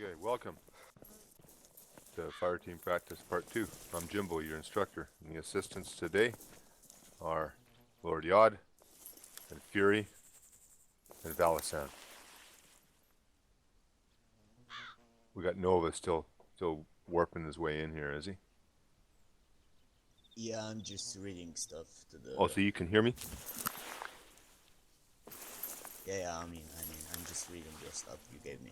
Okay, welcome to Fire Team Practice Part 2. I'm Jimbo, your instructor. And the assistants today are Lord Yod and Furie and Valasan. We got Nova still warping his way in here, is he? Yeah, I'm just reading stuff to the... Oh, so you can hear me? Yeah, I mean, I'm just reading the stuff you gave me.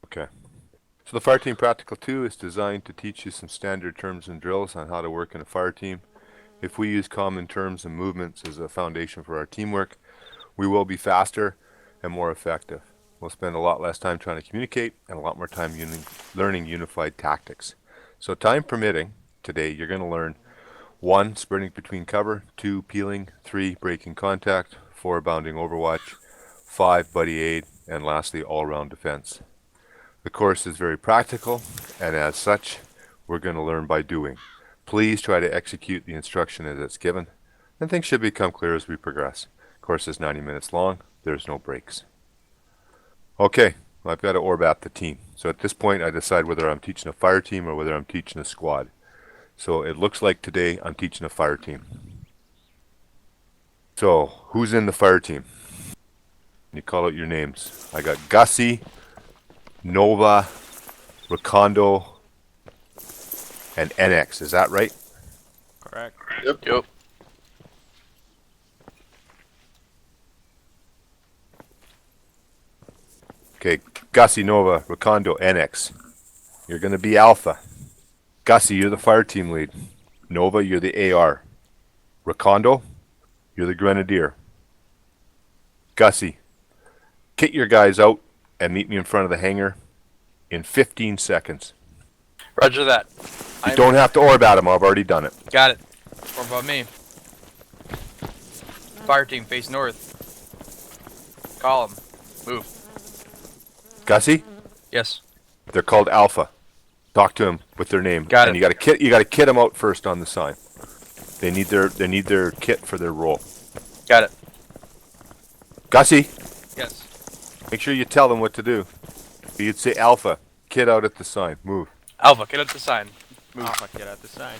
Okay. So the Fire Team Practical 2 is designed to teach you some standard terms and drills on how to work in a fire team. If we use common terms and movements as a foundation for our teamwork, we will be faster and more effective. We'll spend a lot less time trying to communicate and a lot more time learning unified tactics. So time permitting, today you're going to learn 1. Sprinting between cover, 2. Peeling, 3. Breaking contact, 4. Bounding overwatch, 5. Buddy aid, and lastly all-round defense. The course is very practical, and as such, we're going to learn by doing. Please try to execute the instruction as it's given, and things should become clear as we progress. The course is 90 minutes long. There's no breaks. Okay, I've got to orbat the team. So at this point, I decide whether I'm teaching a fire team or whether I'm teaching a squad. So it looks like today I'm teaching a fire team. So who's in the fire team? You call out your names. I got Gusy, Nova, Recondo, and Enex. Is that right? Correct. Yep. Okay, Gusy, Nova, Recondo, Enex. You're going to be Alpha. Gusy, you're the fire team lead. Nova, you're the AR. Recondo, you're the Grenadier. Gusy, kit your guys out and meet me in front of the hangar in 15 seconds. Roger that. You don't have to orbat them. I've already done it. Got it. What about me? Fire team, face north. Column. Move. Gusy, Yes. they're called Alpha. Talk to them with their name. Got and it. You got to kit them out first on the sign. They need their kit for their role. Got it. Gusy, Yes. make sure you tell them what to do. You'd say Alpha, kit out at the sign. Move. Alpha, get up the sign. Move. Alpha, get out the sign.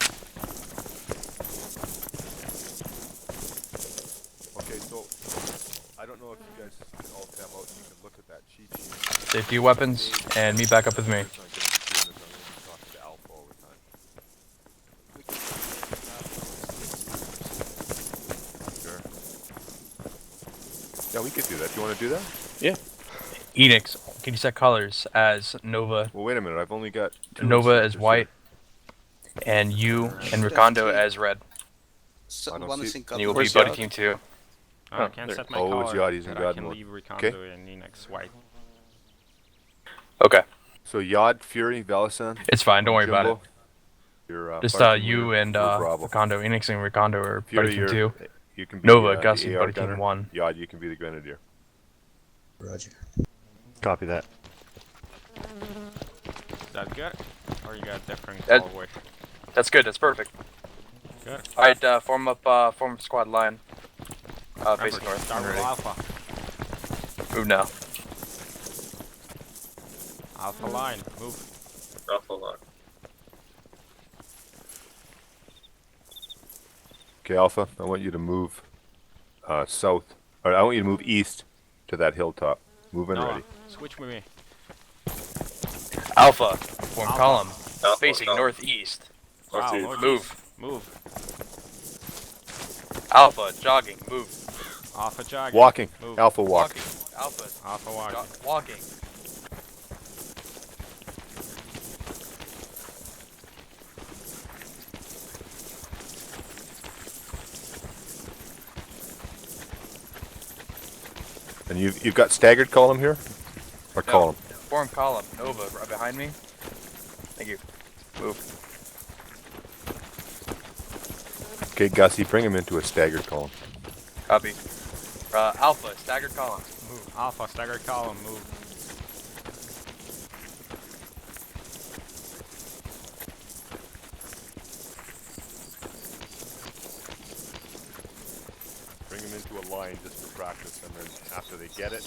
Okay, so I don't know if you guys can all come out. You can look at that cheat sheet. Safety weapons, and meet back up with me. Yeah, we could do that. Do you want to do that? Yeah. Enex, can you set colors as Nova? Well, wait a minute. I've only got two Nova as instructors white, and you and Recondo as red. So I don't one see- is in And you will cover. be buddy team 2. I can set my Oh, color it's Yachty's in that I God can mode. leave Recondo Okay. and Enex white. Okay. So Yod, Furie, Valasan. It's fine, don't worry about it. Jimbo, you're, Just fire team you leader and for Bravo. Recondo, Enex and Recondo are Fury, buddy team 2. you can be Nova, the Gusy, AR buddy team gunner. 1. Yod, you can be the Grenadier. Roger. Copy that. Is that good? Or you got different That- colorway? That's good, that's perfect. Good. Alright, form up squad line. Facing Remember, north. start I'm with ready. Alpha. Move now. Alpha line, move. Alpha line. Okay, Alpha, I want you to move south, or I want you to move east to that hilltop. Move in Noah, ready. switch with me. Alpha, form Alpha. column. Facing northeast. Wow, Move. Move. Alpha, jogging. Move. Alpha jogging. Walking. Move. Alpha walk. Walking. Alpha, Alpha walking. walking. And you've got staggered column here? Or No. column? Form column. Nova, right behind me. Thank you. Move. Okay, Gusy, bring him into a staggered column. Copy. Alpha, staggered column. Move. Alpha, staggered column, move. line just for practice, and then after they get it,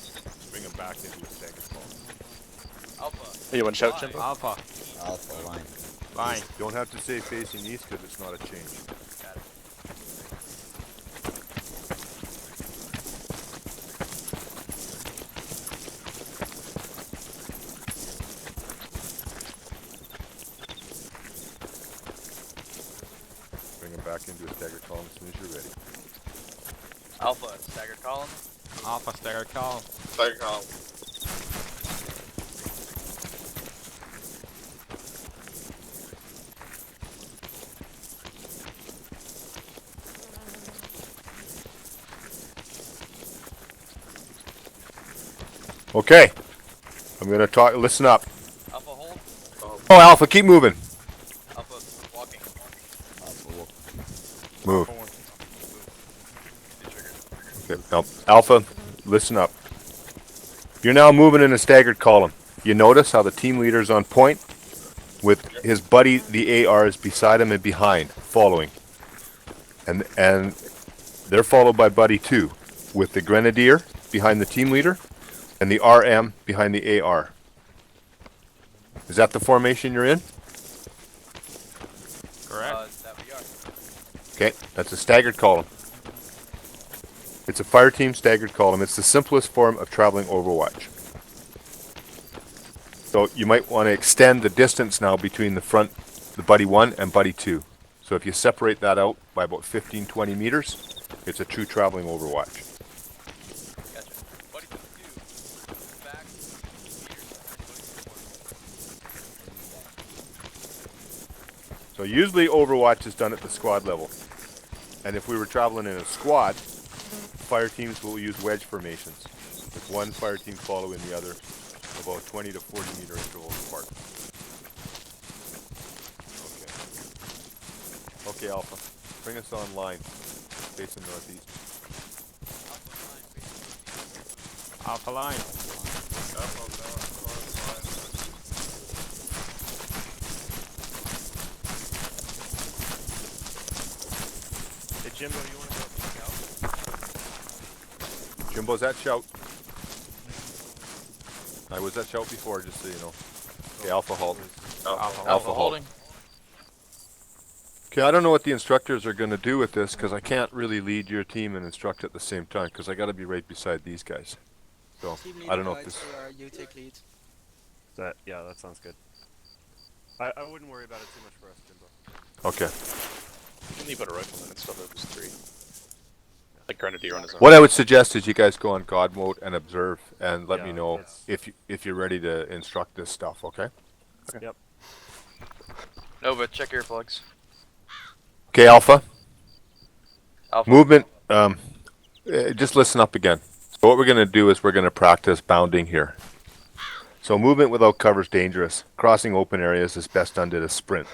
bring them back into a staggered column. Hey, you want to shout, Jimbo? Alpha. Alpha line. Line. Don't have to say facing east because it's not a change. Bring them back into a staggered column as soon as you're ready. Alpha, staggered column. Alpha staggered column. Staggered column. Okay. I'm gonna talk. Listen up. Alpha, hold. Oh, Alpha, keep moving. Alpha, walking. Alpha walk. Move. Trigger. Okay. Now, Alpha, listen up. You're now moving in a staggered column. You notice how the team leader's on point with his buddy, the AR, is beside him and behind, following. And they're followed by buddy 2 with the grenadier behind the team leader and the RM behind the AR. Is that the formation you're in? Correct. That we are. Okay, that's a staggered column. It's a fire team staggered column. It's the simplest form of traveling Overwatch. So you might want to extend the distance now between the front, the buddy 1 and buddy 2. So if you separate that out by about 15-20 meters, it's a true traveling Overwatch. Gotcha. Buddy 2, back, meters behind buddy 1. So usually Overwatch is done at the squad level. And if we were traveling in a squad, fire teams will use wedge formations, with one fire team following the other about 20 to 40 meter intervals apart. Okay. Okay, Alpha. Bring us online. Facing northeast. Alpha line. Hey, Jimbo, you want to go check out? Jimbo's at shout. I was at shout before, just so you know. Okay, Alpha halt. Alpha halt. holding. Okay, I don't know what the instructors are going to do with this because I can't really lead your team and instruct at the same time because I got to be right beside these guys. So Team I don't know leader if this. guides, you take lead. Yeah, that sounds good. I wouldn't worry about it too much for us, Jimbo. Okay. You can leave out a rifleman and stuff if it's 3. Like Grenadier on his own. What I would suggest is you guys go on God mode and observe and let me Yeah, know it's- if you're ready to instruct this stuff. Okay. Yep. Nova, check earplugs. Okay, Alpha. Alpha. Movement. Just listen up again. So what we're going to do is we're going to practice bounding here. So movement without cover is dangerous. Crossing open areas is best done at a sprint.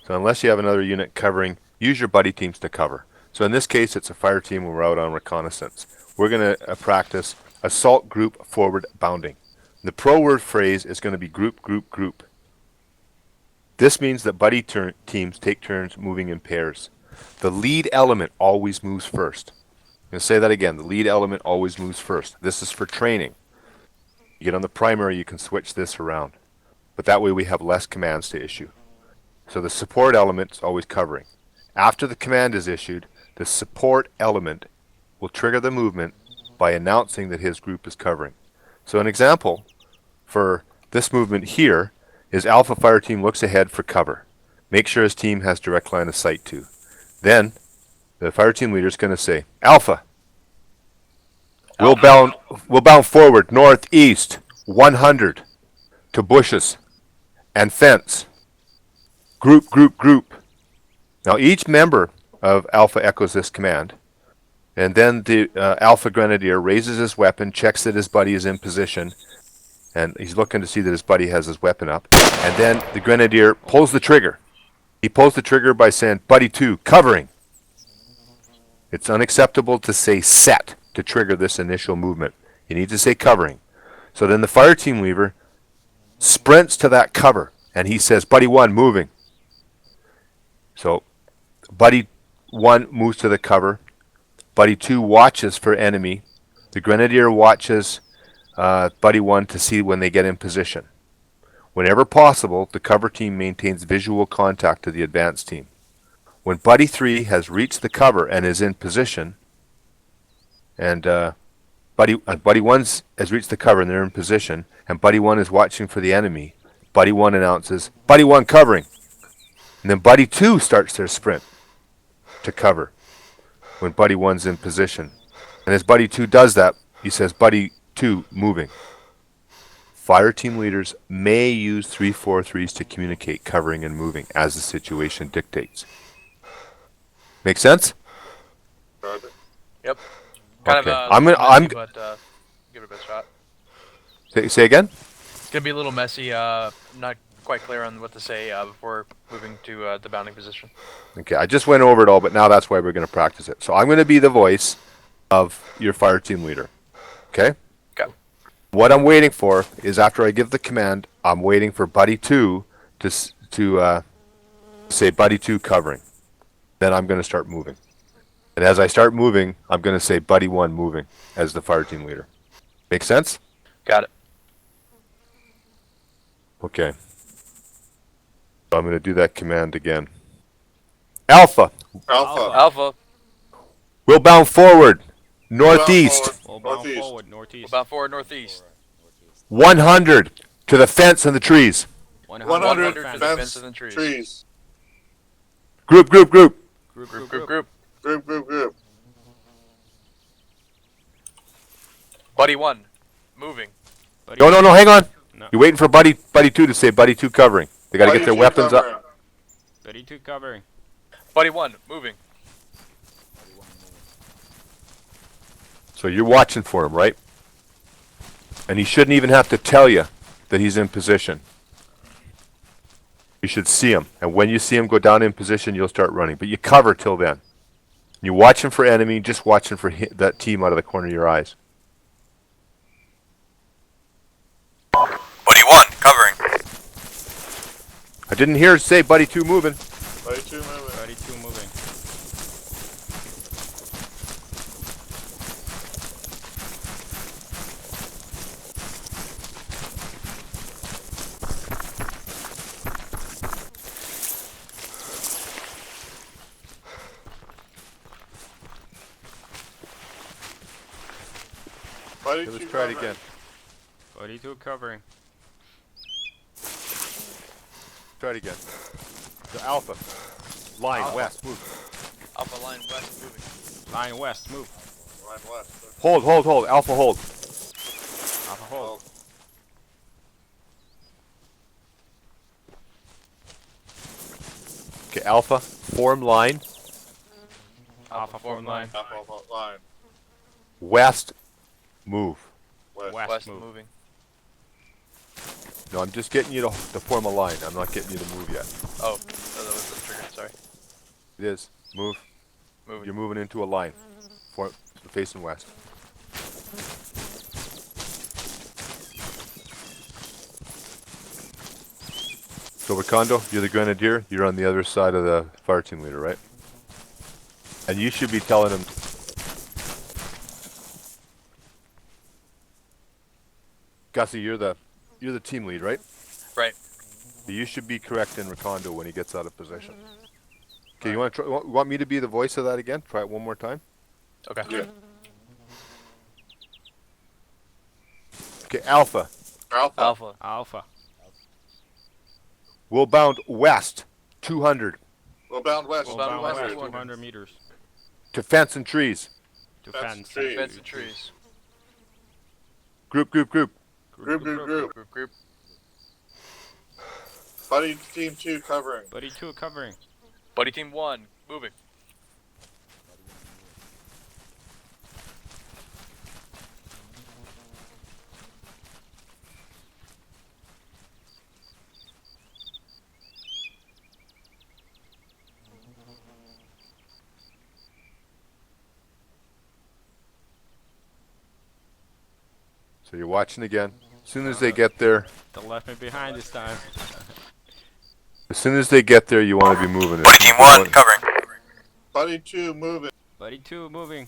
So unless you have another unit covering, use your buddy teams to cover. So in this case, it's a fire team when we're out on reconnaissance. We're going to practice assault group forward bounding. The pro word phrase is going to be group, group, group. This means that buddy teams take turns moving in pairs. The lead element always moves first. I'm going to say that again. The lead element always moves first. This is for training. You get on the primary, you can switch this around. But that way we have less commands to issue. So the support element is always covering. After the command is issued, the support element will trigger the movement by announcing that his group is covering. So an example for this movement here is Alpha Fire Team looks ahead for cover. Make sure his team has direct line of sight to. Then the fire team leader is going to say, Alpha, we'll bound forward northeast 100 to bushes and fence. Group, group, group. Now each member of Alpha echoes this command, and then the Alpha Grenadier raises his weapon, checks that his buddy is in position, and he's looking to see that his buddy has his weapon up, and then the Grenadier pulls the trigger. He pulls the trigger by saying, Buddy 2, covering. It's unacceptable to say set to trigger this initial movement. You need to say covering. So then the fire team leader sprints to that cover, and he says, Buddy 1, moving. So Buddy 1 moves to the cover. Buddy 2 watches for enemy. The Grenadier watches Buddy 1 to see when they get in position. Whenever possible, the cover team maintains visual contact to the advance team. When Buddy 3 has reached the cover and is in position, and Buddy 1 has reached the cover and they're in position, and Buddy 1 is watching for the enemy, Buddy 1 announces, Buddy 1 covering. And then Buddy 2 starts their sprint to cover when Buddy 1's in position. And as Buddy 2 does that, he says, Buddy 2 moving. Fire team leaders may use 3-4-3s to communicate covering and moving as the situation dictates. Make sense? Yep. Okay. I'm but give it a best shot. say again? It's gonna be a little messy. Not quite clear on what to say before moving to the bounding position. Okay, I just went over it all, but now that's why we're going to practice it. So I'm going to be the voice of your fire team leader. Okay? Okay. What I'm waiting for is after I give the command, I'm waiting for Buddy 2 to say Buddy 2 covering. Then I'm going to start moving. And as I start moving, I'm going to say Buddy 1 moving as the fire team leader. Make sense? Got it. Okay. So I'm going to do that command again. Alpha, Alpha. we'll bound forward, northeast, We'll bound Northeast. forward, northeast. About forward northeast. 100 to the fence and the trees. 100 to the fence, fence and the trees. trees. Group. Group. Group. Buddy 1. Moving. Buddy, No, hang on. No. You're waiting for Buddy 2 to say Buddy 2 covering. They got to get their weapons up. Buddy 2 covering. Buddy 1. Moving. So you're watching for him, right? And he shouldn't even have to tell you that he's in position. You should see him. And when you see him go down in position, you'll start running. But you cover till then. You're watching for enemy, just watching for that team out of the corner of your eyes. Buddy 1. Covering. I didn't hear it say Buddy 2 moving. Buddy 2 moving. Buddy 2 moving. Buddy Okay, 2 let's try it covering. again. Buddy 2 covering. Try it again. The Alpha. Line Alpha. west, move. Alpha line west moving. Line west, move. Line west. Hold. Alpha hold. Alpha hold. Okay, Alpha, form line. Alpha form line. Alpha line. West, move. West. West Move. move. No, I'm just getting you to form a line. I'm not getting you to move yet. Oh, that was the trigger. Sorry. It is. Move. Moving. You're moving into a line. Facing west. So Recondo, you're the Grenadier. You're on the other side of the fire team leader, right? And you should be telling him. Gusy, you're the team lead, right? Right. You should be correcting Recondo when he gets out of position. Okay, you want to want me to be the voice of that again? Try it one more time. Okay. Yeah. Okay, Alpha. Alpha. Alpha. We'll bound west, 200 We'll bound west. We'll We'll bound bound west, west 200. 200 meters. to fence and trees. To Fence fence. trees. Fence and trees. Group. Group. Group. Buddy team 2 covering. Buddy 2 covering. Buddy team 1. Moving. So you're watching again. As soon as they get there, They left me behind this time. you want to be moving. Buddy team 1. Covering. Buddy 2 moving. Buddy 2 moving.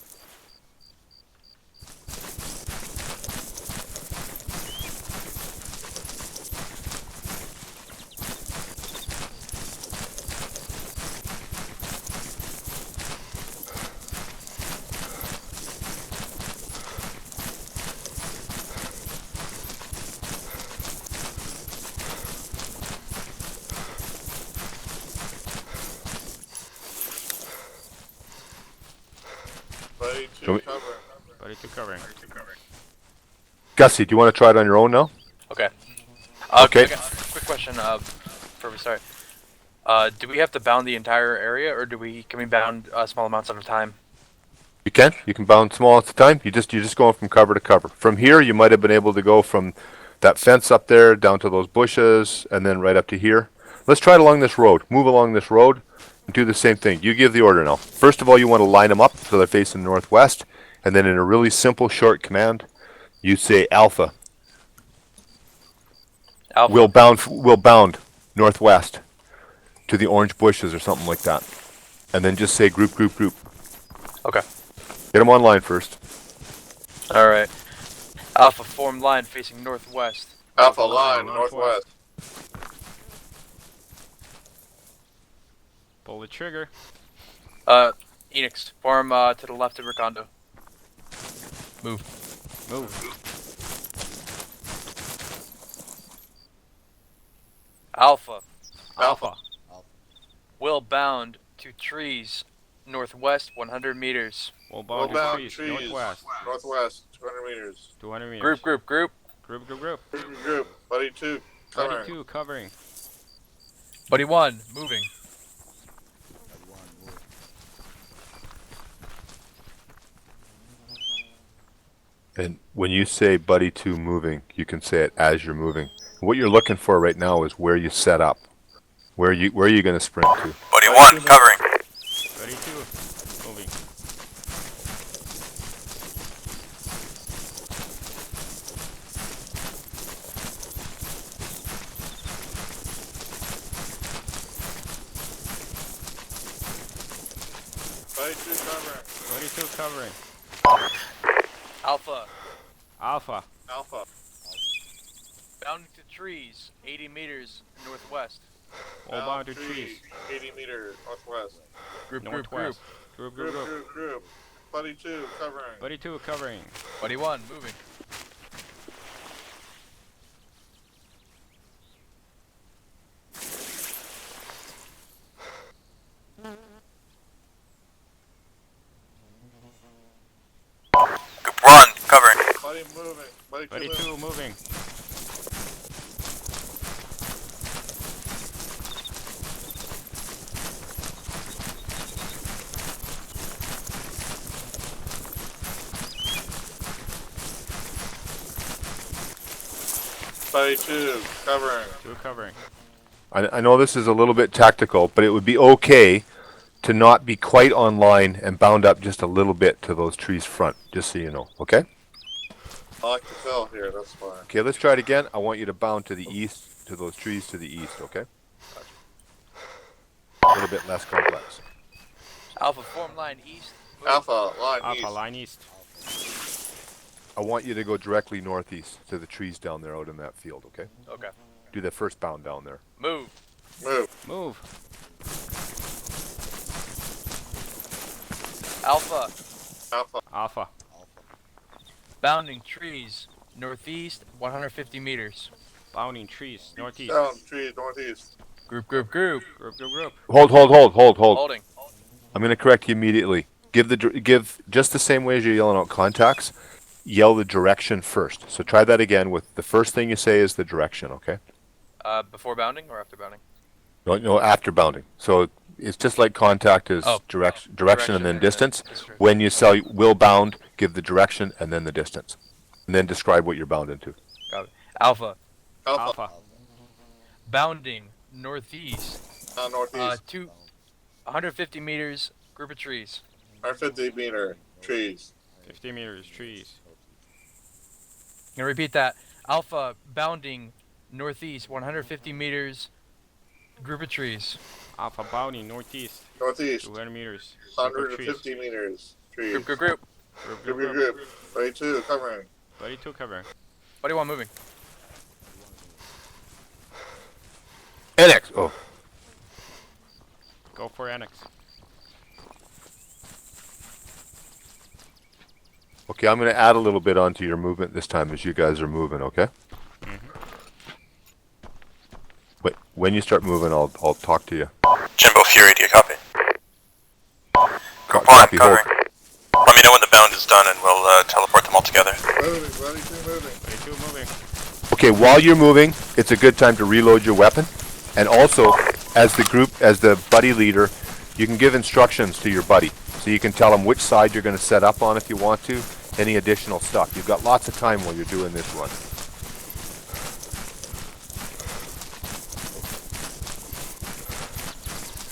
Buddy Show two me- covering. Buddy two covering. Gusy, do you want to try it on your own now? Okay. Okay. I got a quick question. Before we start, do we have to bound the entire area, or can we bound small amounts at a time? You can. You can bound small at a time. You're just going from cover to cover. From here, you might have been able to go from that fence up there down to those bushes, and then right up to here. Let's try it along this road. Move along this road, and do the same thing. You give the order now. First of all, you want to line them up so they're facing northwest, and then in a really simple, short command, you say Alpha. Alpha. We'll bound northwest to the orange bushes or something like that, and then just say group, group, group. Okay. Get them online first. All right. Alpha form line facing northwest. Alpha line, northwest. Pull the trigger. Enex form to the left of Recondo. Move. Move. Alpha Alpha. will bound to trees northwest 100 meters. We'll Well bound bound the trees. trees. Northwest. Northwest, 200 meters. 200 meters. Group. Group, group. Group, group. Buddy two Buddy covering. two covering. Buddy 1 moving. Buddy 1, move. And when you say buddy 2 moving, you can say it as you're moving. What you're looking for right now is where you set up. Where are you going to sprint to? Buddy 1 covering. Buddy two moving. Buddy two covering. Buddy two covering. Alpha Alpha. Alpha. bounding to trees 80 meters northwest. We'll bound to trees. 80 meters northwest. Group. Northwest. Group, group, Group, group. group, group. Buddy two covering. Buddy two covering. Buddy 1 moving. Group 1 covering. Buddy moving. Buddy Buddy two two moving. Buddy two covering. Two covering. I know this is a little bit tactical, but it would be okay to not be quite online and bound up just a little bit to those trees front, just so you know, okay? I like to tell here, that's fine. Okay, let's try it again. I want you to bound to the east, to those trees to the east, okay? A little bit less complex. Alpha form line east. Move. Alpha line Alpha east. line east. I want you to go directly northeast to the trees down there out in that field, okay? Okay. Do the first bound down there. Move. Move. Move. Alpha Alpha. Alpha. bounding trees northeast 150 meters. Bounding trees. Northeast. Down trees northeast. Group. Group, Group, group, group. Hold. Holding. I'm going to correct you immediately. Give just the same way as you're yelling out contacts, yell the direction first. So try that again with the first thing you say is the direction, okay? Before bounding or after bounding? No, after bounding. So it's just like contact is Oh, direction and then distance. When you say will bound, give the direction and then the distance. And then describe what you're bound into. Got it. Alpha Alpha. Alpha. bounding northeast Northeast. 150 meters. Group of trees. 150 meter trees. 50 meters. Trees. I'm gonna repeat that. Alpha bounding northeast 150 meters. Group of trees. Alpha bounding northeast. Northeast. 200 meters. Group of trees. 150 meters trees. Group. Group, Group, group, group, group. group. Buddy two covering. Buddy two covering. What do you want moving? Enex! Oh, Go for Enex. okay, I'm going to add a little bit onto your movement this time as you guys are moving, okay? Wait, when you start moving, I'll talk to you. Jimbo, Furie, do you copy? Group 1 Copy, hold. covering. Let me know when the bound is done and we'll teleport them all together. Moving, buddy, two moving. 32 moving. Okay, while you're moving, it's a good time to reload your weapon. And also, as the buddy leader, you can give instructions to your buddy. So you can tell him which side you're going to set up on if you want to, any additional stuff. You've got lots of time while you're doing this run.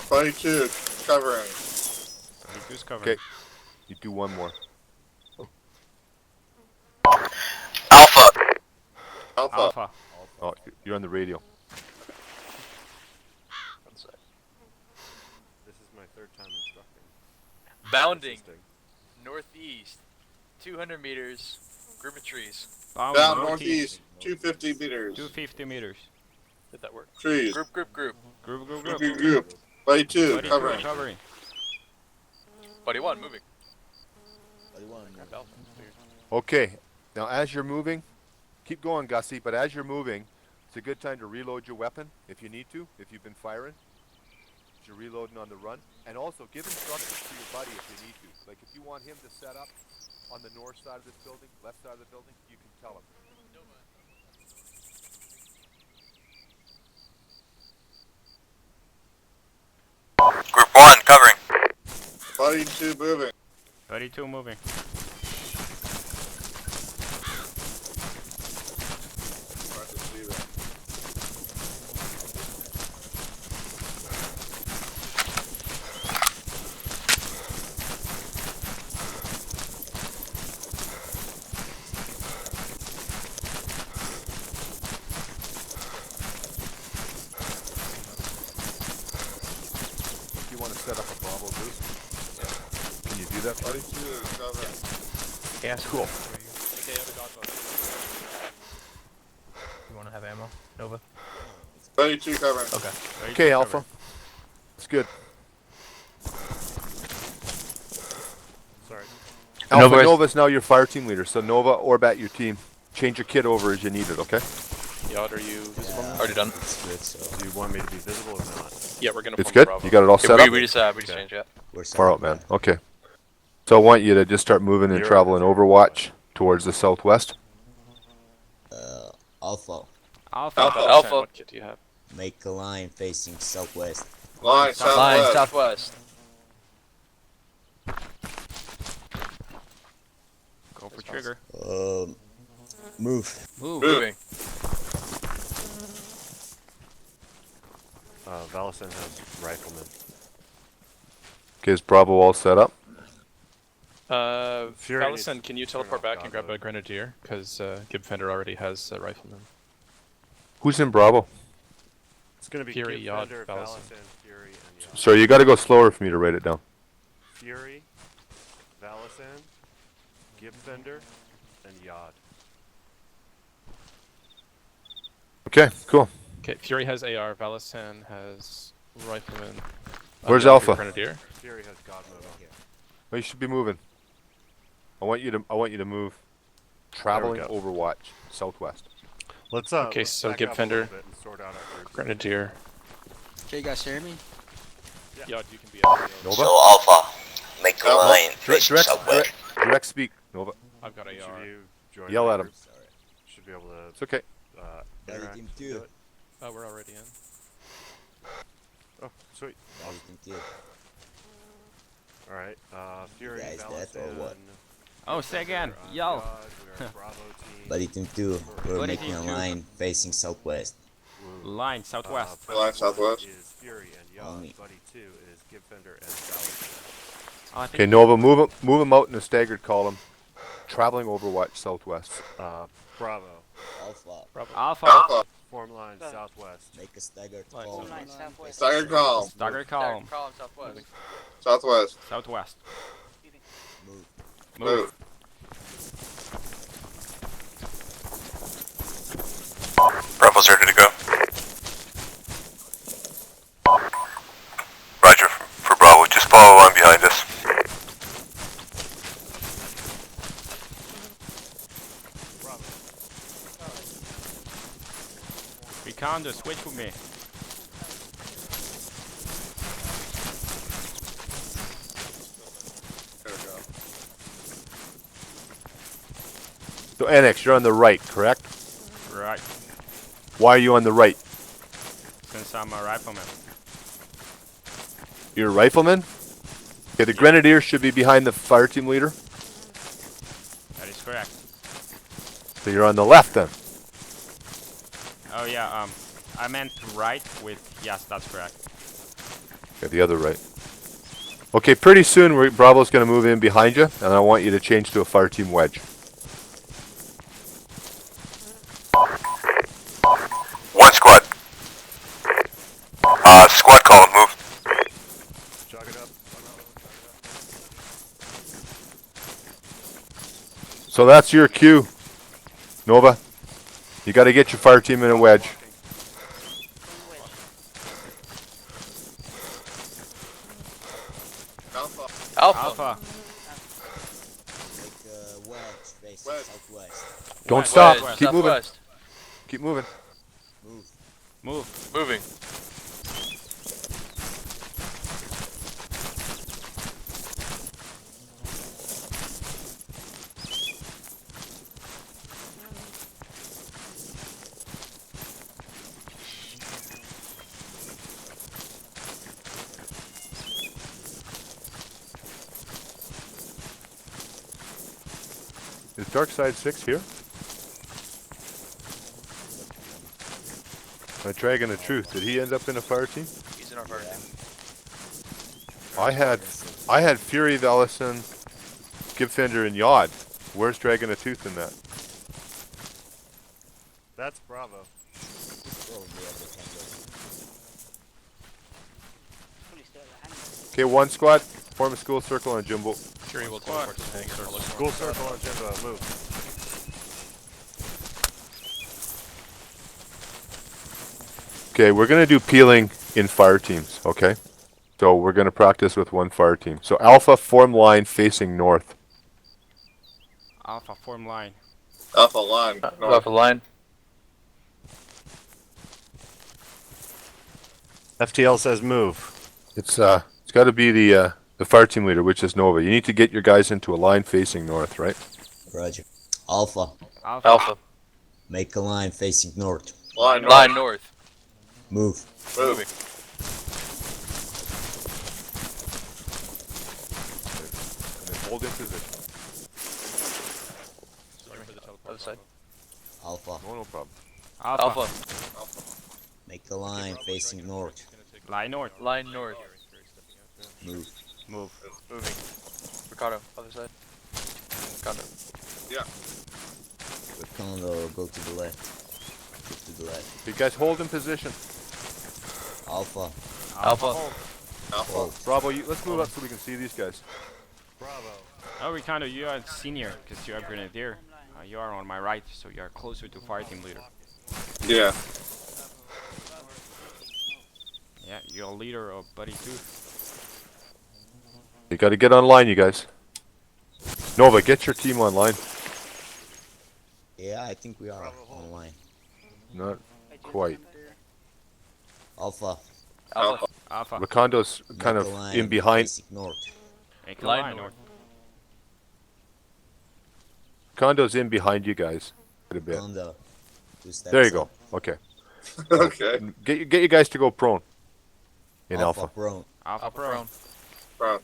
Buddy two, covering. 32's covering. Okay, you do one more. Alpha. Alpha. Alpha. Oh, you're on the radio. This is my third time instructing. Bounding Assisting. northeast, 200 meters, group of trees. Bound Down northeast, 250 meters. 250 meters. Did that work? Trees. Group. Group. Group. Buddy two, Buddy covering. covering. Buddy one, moving. Buddy one. Okay, now as you're moving, keep going, Gusy, but as you're moving, it's a good time to reload your weapon if you need to, if you've been firing. If you're reloading on the run. And also, give instructions to your buddy if you need to. Like, if you want him to set up on the north side of this building, left side of the building, you can tell him. Group 1, covering. Buddy two moving. 32 moving. Hard to see that. If you want to set up a Bravo boost, can you do that, buddy? Buddy two, covering. Yeah, Cool. Okay, I have a dog bug. You want to have ammo, Nova? Buddy two, covering. Okay. 32 Okay, Alpha. It's good. Sorry. Alpha, Nova is- Nova's now your fire team leader, so Nova, Orbat, your team. Change your kit over as you need it, okay? Yod, are you visible? Yeah, Already done. It's good, so Do you want me to be visible or not? Yeah, we're gonna. It's form good? Bravo. You got it all set up? we just Okay. changed it. we're set Far up, out, man. Okay. So I want you to just start moving and Zero. traveling Overwatch towards the southwest. Alpha, Alpha. Alpha. What kit do you have? make a line facing southwest. Line, Line, southwest. southwest. Go for trigger. Move. Moving. Valasan has rifleman. Okay, is Bravo all set up? Furie Valasan, needs can you to turn teleport off back God and grab a mode. grenadier? Because Gifender already has a rifleman. Who's in Bravo? It's gonna be Furie, Yod, Gifender, Valasan. Valasan, Furie, and Yod. Sorry, you got to go slower for me to write it down. Furie, Valasan, Gifender, and Yod. Okay, cool. Okay, Furie has AR, Valasan has rifleman. Where's Yod, your Alpha? Grenadier. Furie has God mode on. Well, you should be moving. I want you to move. Traveling go. Overwatch southwest. Let's Okay, let's so back up a little Gifender. bit and sort out our groups. Grenadier. Okay, you guys hear me? Yod, you can be out. Nova. So Alpha, make a Alpha. line Direct, facing direct, southwest. direct speak, Nova. I've got Each AR. of you join Yell my at 'em. group. Should be able to It's okay. Buddy interact. team Do two. it. Oh, we're already in. Oh, sweet. Buddy team two. All right. Furie, guys dead or Valasan. what? Oh, say again. Gifender, Yell. Yod, we are Bravo team. Buddy team two. We're Buddy making a team two. line facing southwest. Woo. Line southwest. Buddy Line one southwest. is Furie and Yod. Only. Buddy 2 is Gifender and Valasan. Oh, I think Okay, Nova, move him out in a staggered column. Traveling Overwatch southwest. Bravo. Alpha, Alpha. Alpha. Form line southwest. make a staggered Line column. southwest. Staggered column. Stagger column. Column southwest. Southwest. Southwest. Move. Move. Bravo's ready to go. Roger for Bravo. Just follow on behind us. Recondo, switch with me. There we go. So Enex, you're on the right, correct? Right. Why are you on the right? Since I'm a rifleman. You're a rifleman? Okay, the grenadier should be behind the fire team leader. That is correct. So you're on the left then. Oh yeah, I meant right with, yes, that's correct. Okay, the other right. Okay, pretty soon Bravo's going to move in behind you, and I want you to change to a fire team wedge. One squad. Squad column, move. Jog it up. So that's your cue, Nova. You got to get your fire team in a wedge. Alpha. Alpha. Alpha. Like wedge, facing Wedge. southwest. Don't West, stop. west, Keep moving. Southwest. Keep moving. Move. Move. Moving. Is Dark Side 6 here? My Dragon of Truth. Did he end up in a fire team? He's in our fire team. I had Furie, Valasan, Gifender, and Yod. Where's Dragon of Truth in that? That's Bravo. Probably a Recondo. Okay, one squad. Form a school circle on Jimbo. Fury will teleport to the hangar. School circle on Jimbo. Move. Okay, we're going to do peeling in fire teams, okay? So we're going to practice with one fire team. So Alpha, form line facing north. Alpha, form line. Alpha line. North. Alpha line. FTL says move. It's got to be the fire team leader, which is Nova. You need to get your guys into a line facing north, right? Roger. Alpha. Alpha. Alpha. Make a line facing north. Line north. Line north. Move. Moving. And then hold in position. Other side. Alpha. No problem. Alpha. Alpha. Make a line facing north. Line north. Line north. Move. Move. Moving. Ricardo. Other side. Ricardo. Recondo, go to the left. Go to the left. You guys hold in position. Alpha. Alpha. Alpha. Bravo, let's move up so we can see these guys. Bravo. Oh, Recondo, you are senior because you are grenadier. You are on my right, so you are closer to fire team leader. Yeah. Yeah, you're a leader of Bodei too. You got to get online, you guys. Nova, get your team online. Yeah, I think we are online. Not quite. Alpha. Alpha. Alpha. Recondo's kind Make of a line in behind. facing north. Make a Line line north. north. Recondo's in behind you guys. A bit. Recondo. 2 steps There you go. up. Okay. Okay. Get you guys to go prone. In Alpha. Prone. Alpha, Alpha pro. prone. Front.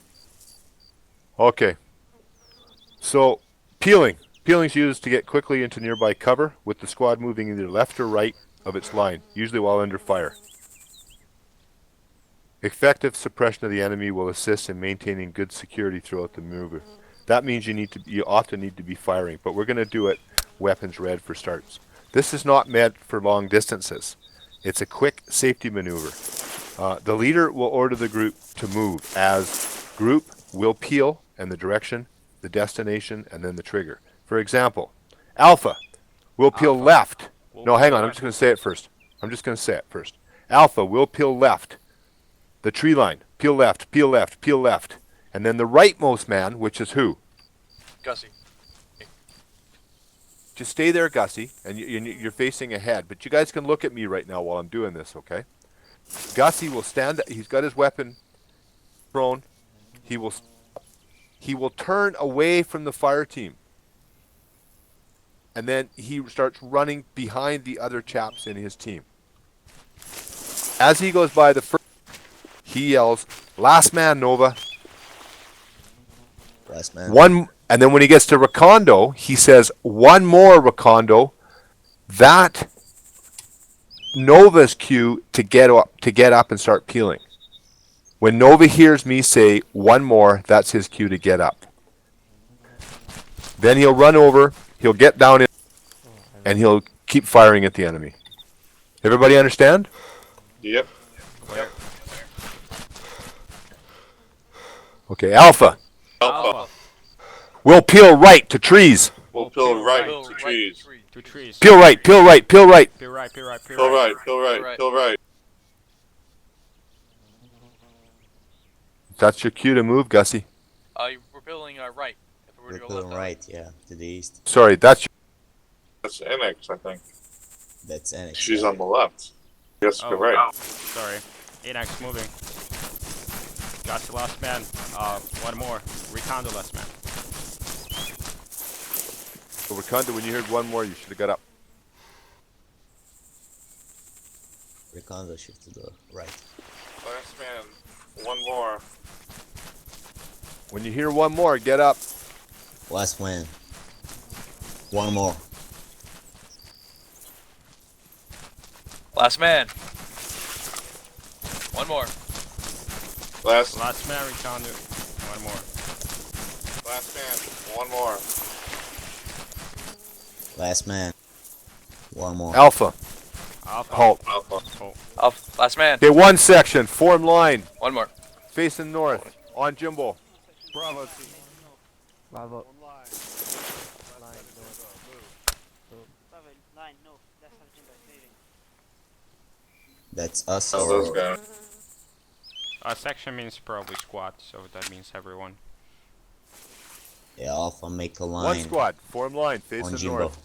Okay. So, peeling. Peeling's used to get quickly into nearby cover with the squad moving either left or right of its line, usually while under fire. Effective suppression of the enemy will assist in maintaining good security throughout the maneuver. That means you often need to be firing, but we're going to do it weapons red for starts. This is not meant for long distances. It's a quick safety maneuver. The leader will order the group to move as group will peel and the direction, the destination, and then the trigger. For example, Alpha will peel Alpha. left. We'll No, hang peel on. I'm left. just going to say it first. Alpha will peel left. The tree line. Peel left, peel left, peel left. And then the rightmost man, which is who? Gusy. Just stay there, Gusy, and you're facing ahead. But you guys can look at me right now while I'm doing this, okay? Gusy will stand. He's got his weapon prone. He will turn away from the fire team. and then he starts running behind the other chaps in his team. As he goes by the first, he yells, "Last man, Nova." Last man. One, and then when he gets to Recondo, he says, "One more, Recondo." That Nova's cue to get up and start peeling. When Nova hears me say one more, that's his cue to get up. Then he'll run over, he'll get down in, and he'll keep firing at the enemy. Everybody understand? Yep. Okay, Alpha. Alpha. We'll peel right to trees. We'll peel right to trees. Two trees. Peel right, peel right, peel right. Peel right, peel right, peel Peel right. right, peel right, peel right. That's your cue to move, Gusy. We're peeling right. If we were We're to go pulling left, right, yeah, to the east. Sorry, that's That's Enex, I think. That's Enex. She's yeah. on the left. Yes, Oh, correct. Sorry. Enex moving. Got the last man. One more. Recondo last man. so Recondo. When you heard one more, you should have got up. Recondo shift to the right. Last man. One more. When you hear one more, get up. Last man. One more. Last man. One more. Last Last man, Recondo. One more. man. One more. Last man. One more. Alpha. Alpha. Halt. Alpha. Last man. Okay, one section. Form line. One more. Facing north. On Jimbo. Bravo team. Bravo. That's us Oh, or those guys. Section means probably squad, so that means everyone. yeah, Alpha make a One line squad. Form line. on Facing Jimbo. north.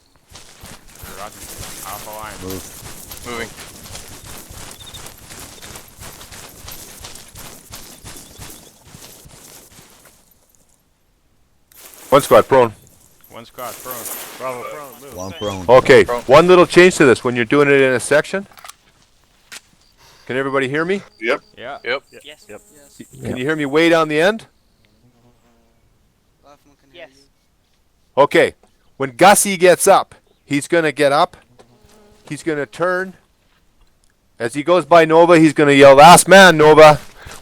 Roger. Alpha line. Move. Moving. One squad. Prone. One squad, prone. Bravo prone, move. One prone. Okay. Prone. One little change to this. When you're doing it in a section. Can everybody hear me? Yep. Yeah. Yep. Yes. Yep. Can you hear me way down the end? Yes. Okay. When Gusy gets up, he's going to get up. He's going to turn. As he goes by Nova, he's going to yell, "Last man, Nova."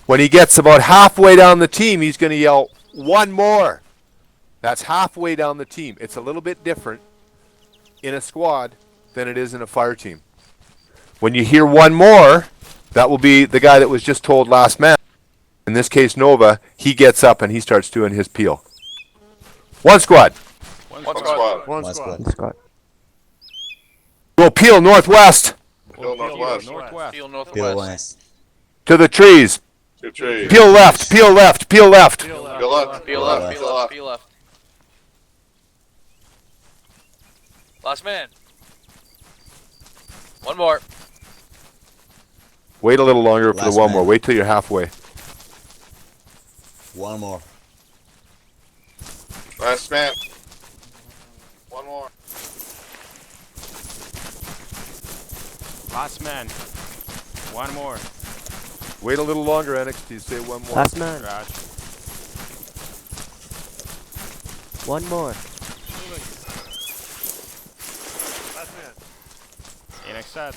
When he gets about halfway down the team, he's going to yell, "One more." That's halfway down the team. It's a little bit different in a squad than it is in a fire team. When you hear one more, that will be the guy that was just told last man. In this case, Nova, he gets up and he starts doing his peel. One squad. One One squad. squad. One squad. Scott. We'll peel northwest Peel northwest. Northwest. Peel northwest. Peel west. to the trees. Two trees. Peel left, peel left, peel left. Peel left. Peel left. Peel left. Peel left. Peel left. Last man. One more. Wait a little longer for the Last one man. more. Wait till you're halfway. One more. Last man. One more. Last man. One more. Wait a little longer, Enex, till you say one more. Last man. Raj. One more. Last man. Enex set.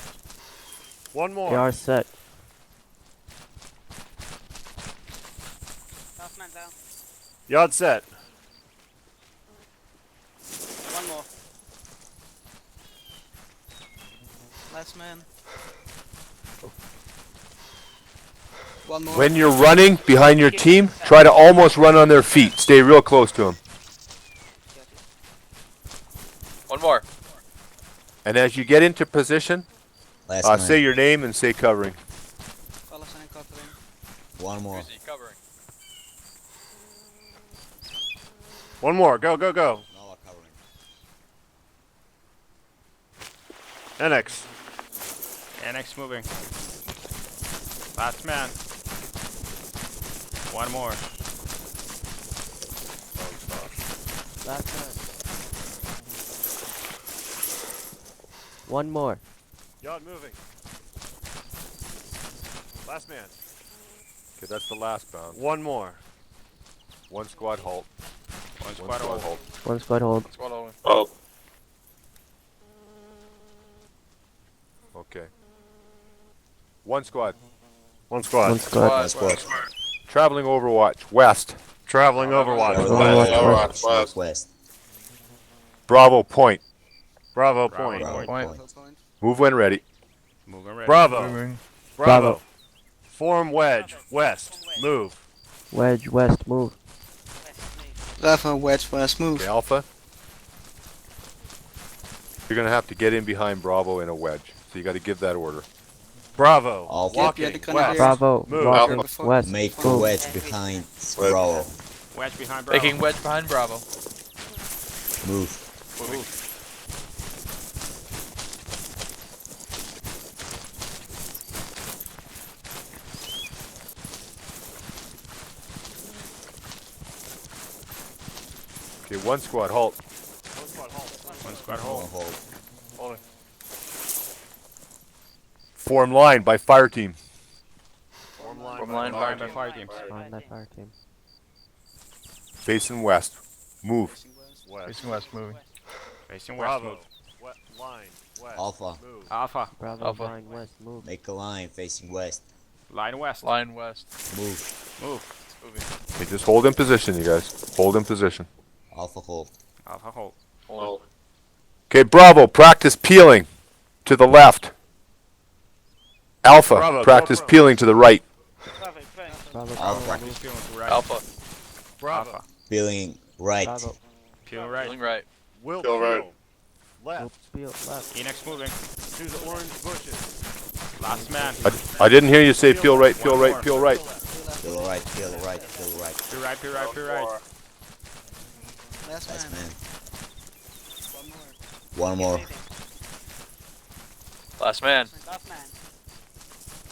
One more. They are set. Last man down. Yard set. One more. Last man. One more. When you're running behind your team, try to almost run on their feet. Stay real close to them. One more. And as you get into position, Last man. say your name and say covering. Valasan covering. One more. Gusy covering. One more. Go, go, go. Nova covering. Enex. Enex moving. Last man. One more. Last man. One more. Yacht moving. Last man. Okay, that's the last bound. One more. One squad halt. One squad hold. One squad hold. Squad holding. Oh. Okay. One squad. One squad. One squad. Squad. Traveling Overwatch. West. Traveling Overwatch. Overwatch. Northwest. Bravo point. Bravo Bravo point. Bravo point. point. Point. Move when ready. Moving ready. Bravo. Moving. Bravo. Form wedge. West. Move. Wedge west. Move. Bravo, wedge, west, move. Okay, Alpha. You're gonna have to get in behind Bravo in a wedge. So you got to give that order. Bravo. Alpha. Walking. Yeah, the West. Grenadier. Bravo. Move. Walking Alpha. west. Make a Move. wedge behind Bravo. Wedge behind Bravo. Making wedge behind Bravo. Move. Moving. Okay, one squad halt. One squad hold. Hold. Form line by fire team. Form line. From line fire Line by team. fire teams. On that fire team. Facing west. Move. West. Facing west. Moving. Facing west. Bravo. Move. Line. West. Alpha. Move. Alpha. Bravo. Alpha. Line west. Move. Make a line facing west. Line west. Line west. Move. Move. Moving. Okay, just hold in position, you guys. Hold in position. Alpha hold. Alpha hold. Oh. Okay, Bravo, practice peeling to the left. Alpha, Bravo, practice go. peeling to the right. Bravo. Alpha. Practice peeling to right. Alpha. Bravo. Alpha. Feeling right. Bravo. Peeling right. Feeling right. Will Go right. peel. Left. Peel left. Enex moving. To the orange bushes. Last man. I didn't hear you say peel right, peel right, peel right. Feel right. Feel right. Feel right. Peel right, peel right, peel right. Last Last man. man. One more. One more. Last man. Last man.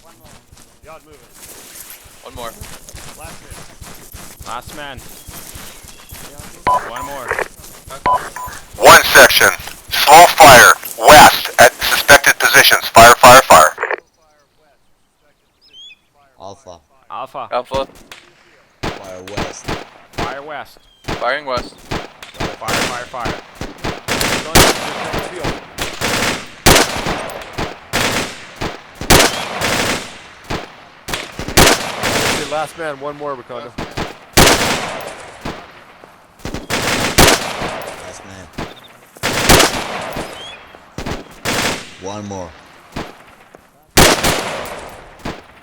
One more. Yacht moving. One more. Last man. Last man. One more. One section. Slow fire. West at suspected positions. Fire, fire, fire. Alpha. Alpha. Alpha. Fire west. Fire west. Firing west. Fire, fire, fire. Okay, last man, one more, Recondo. Last man. One more.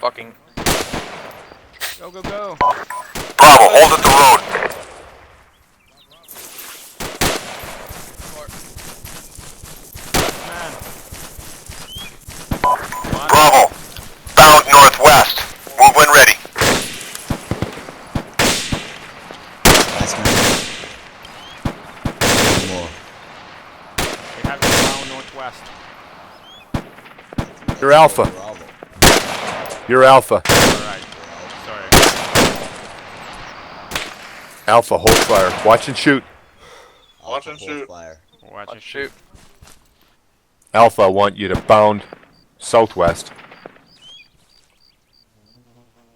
Fucking. Go, go, go. Bravo, hold at the road. Man. Bravo, bound northwest. Move when ready. Last man. One more. We have to down northwest. You're Alpha. Bravo. You're Alpha. Alright. Sorry. Alpha, hold fire. Watch and shoot. Watch Alpha and hold shoot. Fire. Watch Let's it. shoot. Alpha, I want you to bound southwest.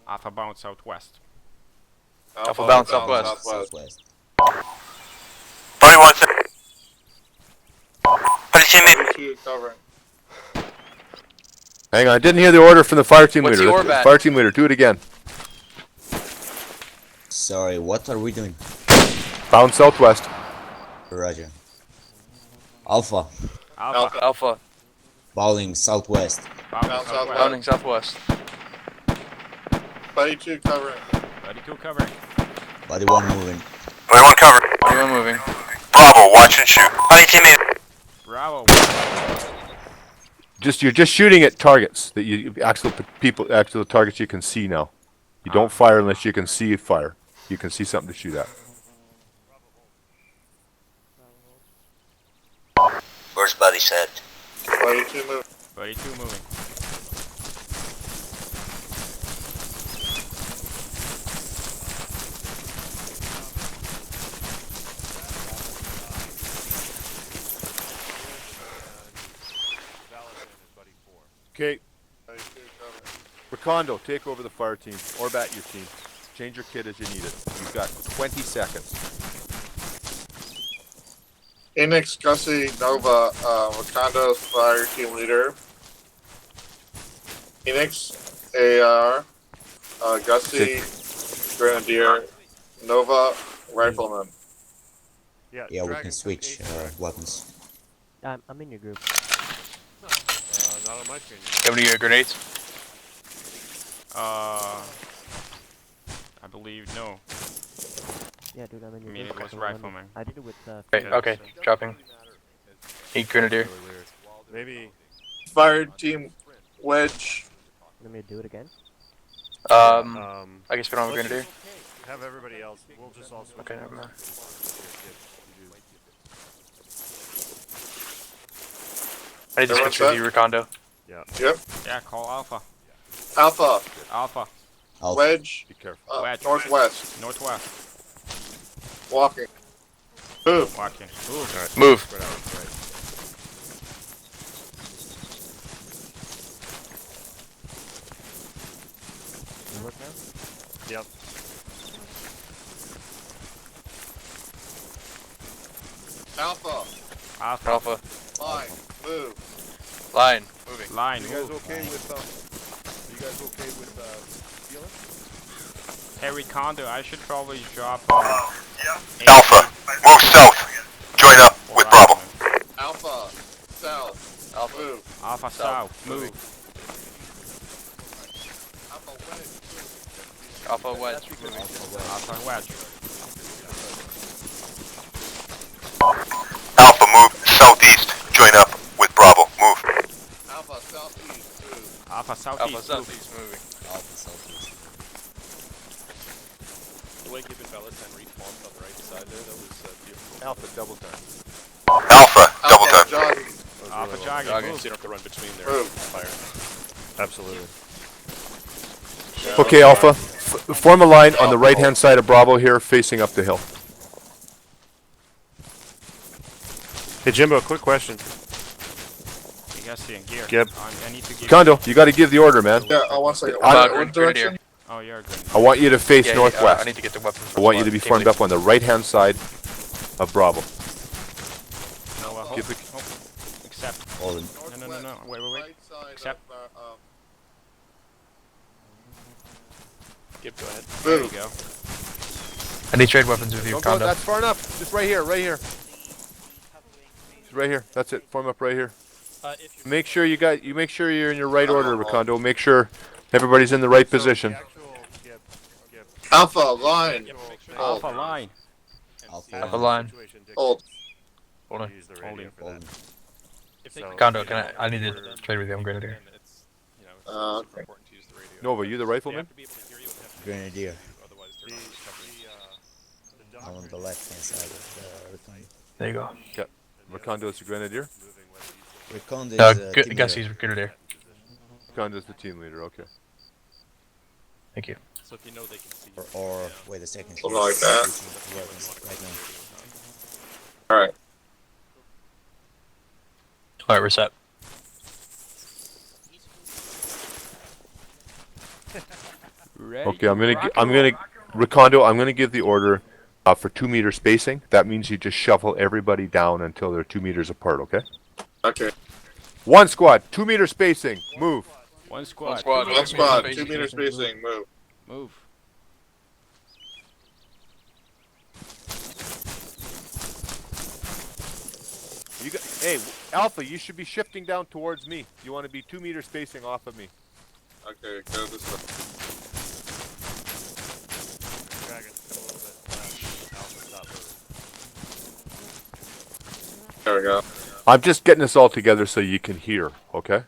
Alpha bound southwest. Alpha bound southwest. Southwest. 31 seconds. Two covering. Hang on, I didn't hear the order from the fire team What's leader. your bat? Fire team leader, do it again. Sorry, what are we doing? Bound southwest. Roger. Alpha. Alpha. Alpha. Bowling southwest. Bound Bound southwest. Bounding southwest. 32 covering. 32 covering. Body one moving. 21 cover. Anyone moving? Bravo, watch and shoot. Honey team in. Bravo. You're just shooting at targets that you actual targets you can see now. You don't fire unless you can see fire. You can see something to shoot at. Where's Buddy said? 32 moving. 32 moving. Recondo, take over the fire team. Orbat your team. Change your kit as you need it. You've got 20 seconds. Enex, Gusy, Nova, Recondo, fire team leader. Enex, AR, Gusy, Grenadier, Nova, Rifleman. Yeah, we Dragon, can switch weapons. I'm in your group. Not on my screen. How many grenades? I believe no. Yeah, dude, I'm in I your mean, group. it was so let me- rifleman. I did it with Okay, dropping. 8 grenadier. Really weird. Maybe. Fire team Wedge. Let me do it again. I guess we don't have a let's grenadier. just have everybody else. We'll just all switch. Okay, never mind. I need to Everyone switch with set? you, Recondo. Yep. Yeah, call Alpha. Alpha, Alpha. Alpha. Wedge, Be careful. Wedge. northwest. Northwest. Walking. Move. Walking. Ooh. Move. Spread out, right. You work now? Yep. Alpha, Alpha. Alpha. line, move. Line. Moving. Line. You guys Move. okay with you guys okay with healing? Hey, Recondo, I should probably drop Alpha, move south. Join up with Bravo. Alpha, south, Alpha. move. Alpha South. Move. Alpha, wedge, move. Alpha wedge. Alpha Wedge. Alpha, move southeast. Join up with Bravo. Move. Alpha, southeast, move. Alpha Southeast. Alpha Move. southeast moving. Alpha southeast. The way Gabe and Valasan respawned on the right side there, that was beautiful. Alpha double time. Alpha, double Alpha, time. jogging, Alpha jogging. So Move. you don't have to run between there. Move. Fire. Absolutely. Okay, Alpha. Form a line on the right-hand side of Bravo here, facing up the hill. Hey Jimbo, quick question. You guys see in gear. Gib. I need to give. Recondo, you got to give the order, man. Yeah, 1 second. I'm- What direction? Oh, you're good. I want you to face Yeah, northwest. I need to get the weapons. I want you to be formed up on the right-hand side of Bravo. No, hope. Give the- Hope. Accept. Hold on. No. Wait. Right side Accept. of, Gabe, go ahead. There you move. go. I need trade weapons with you, Don't go, Recondo. that's far enough. Just right here, right here. Just right here. That's it. Form up right here. Make sure make sure you're in your right order, Recondo. Make sure everybody's in the right position. Alpha, line, Alpha line. Alpha. Alpha line. hold. Hold on. Use the radio Holding. for Hold that. on. So, Recondo, I need to trade with you. I'm grenadier. It's, you know, it's Okay. important to use the radio. Nova, you the They rifleman? have to be able to hear you and have to Grenadier. otherwise they're not covering. I'm on the left hand side of the Recondo. There you go. Recondo is the grenadier. Recondo is team leader. Gusy's grenadier. Recondo is the team leader. Okay. Thank you. So if you know they can see you. Or wait a second. Something like that. Switching weapons right now. Alright. All right, we're set. Ready. Okay, Recondo, I'm gonna give the order for 2 meter spacing. That means you just shuffle everybody down until they're 2 meters apart. Okay. Okay. One squad, 2 meter spacing. Move. One squad. squad. One squad, 2 meter spacing, move. Move. Hey, Alpha, you should be shifting down towards me. You want to be 2 meter spacing off of me. Okay, go this way. Dragon, come a little bit left. Alpha, stop moving. There we go. I'm just getting this all together so you can hear, okay?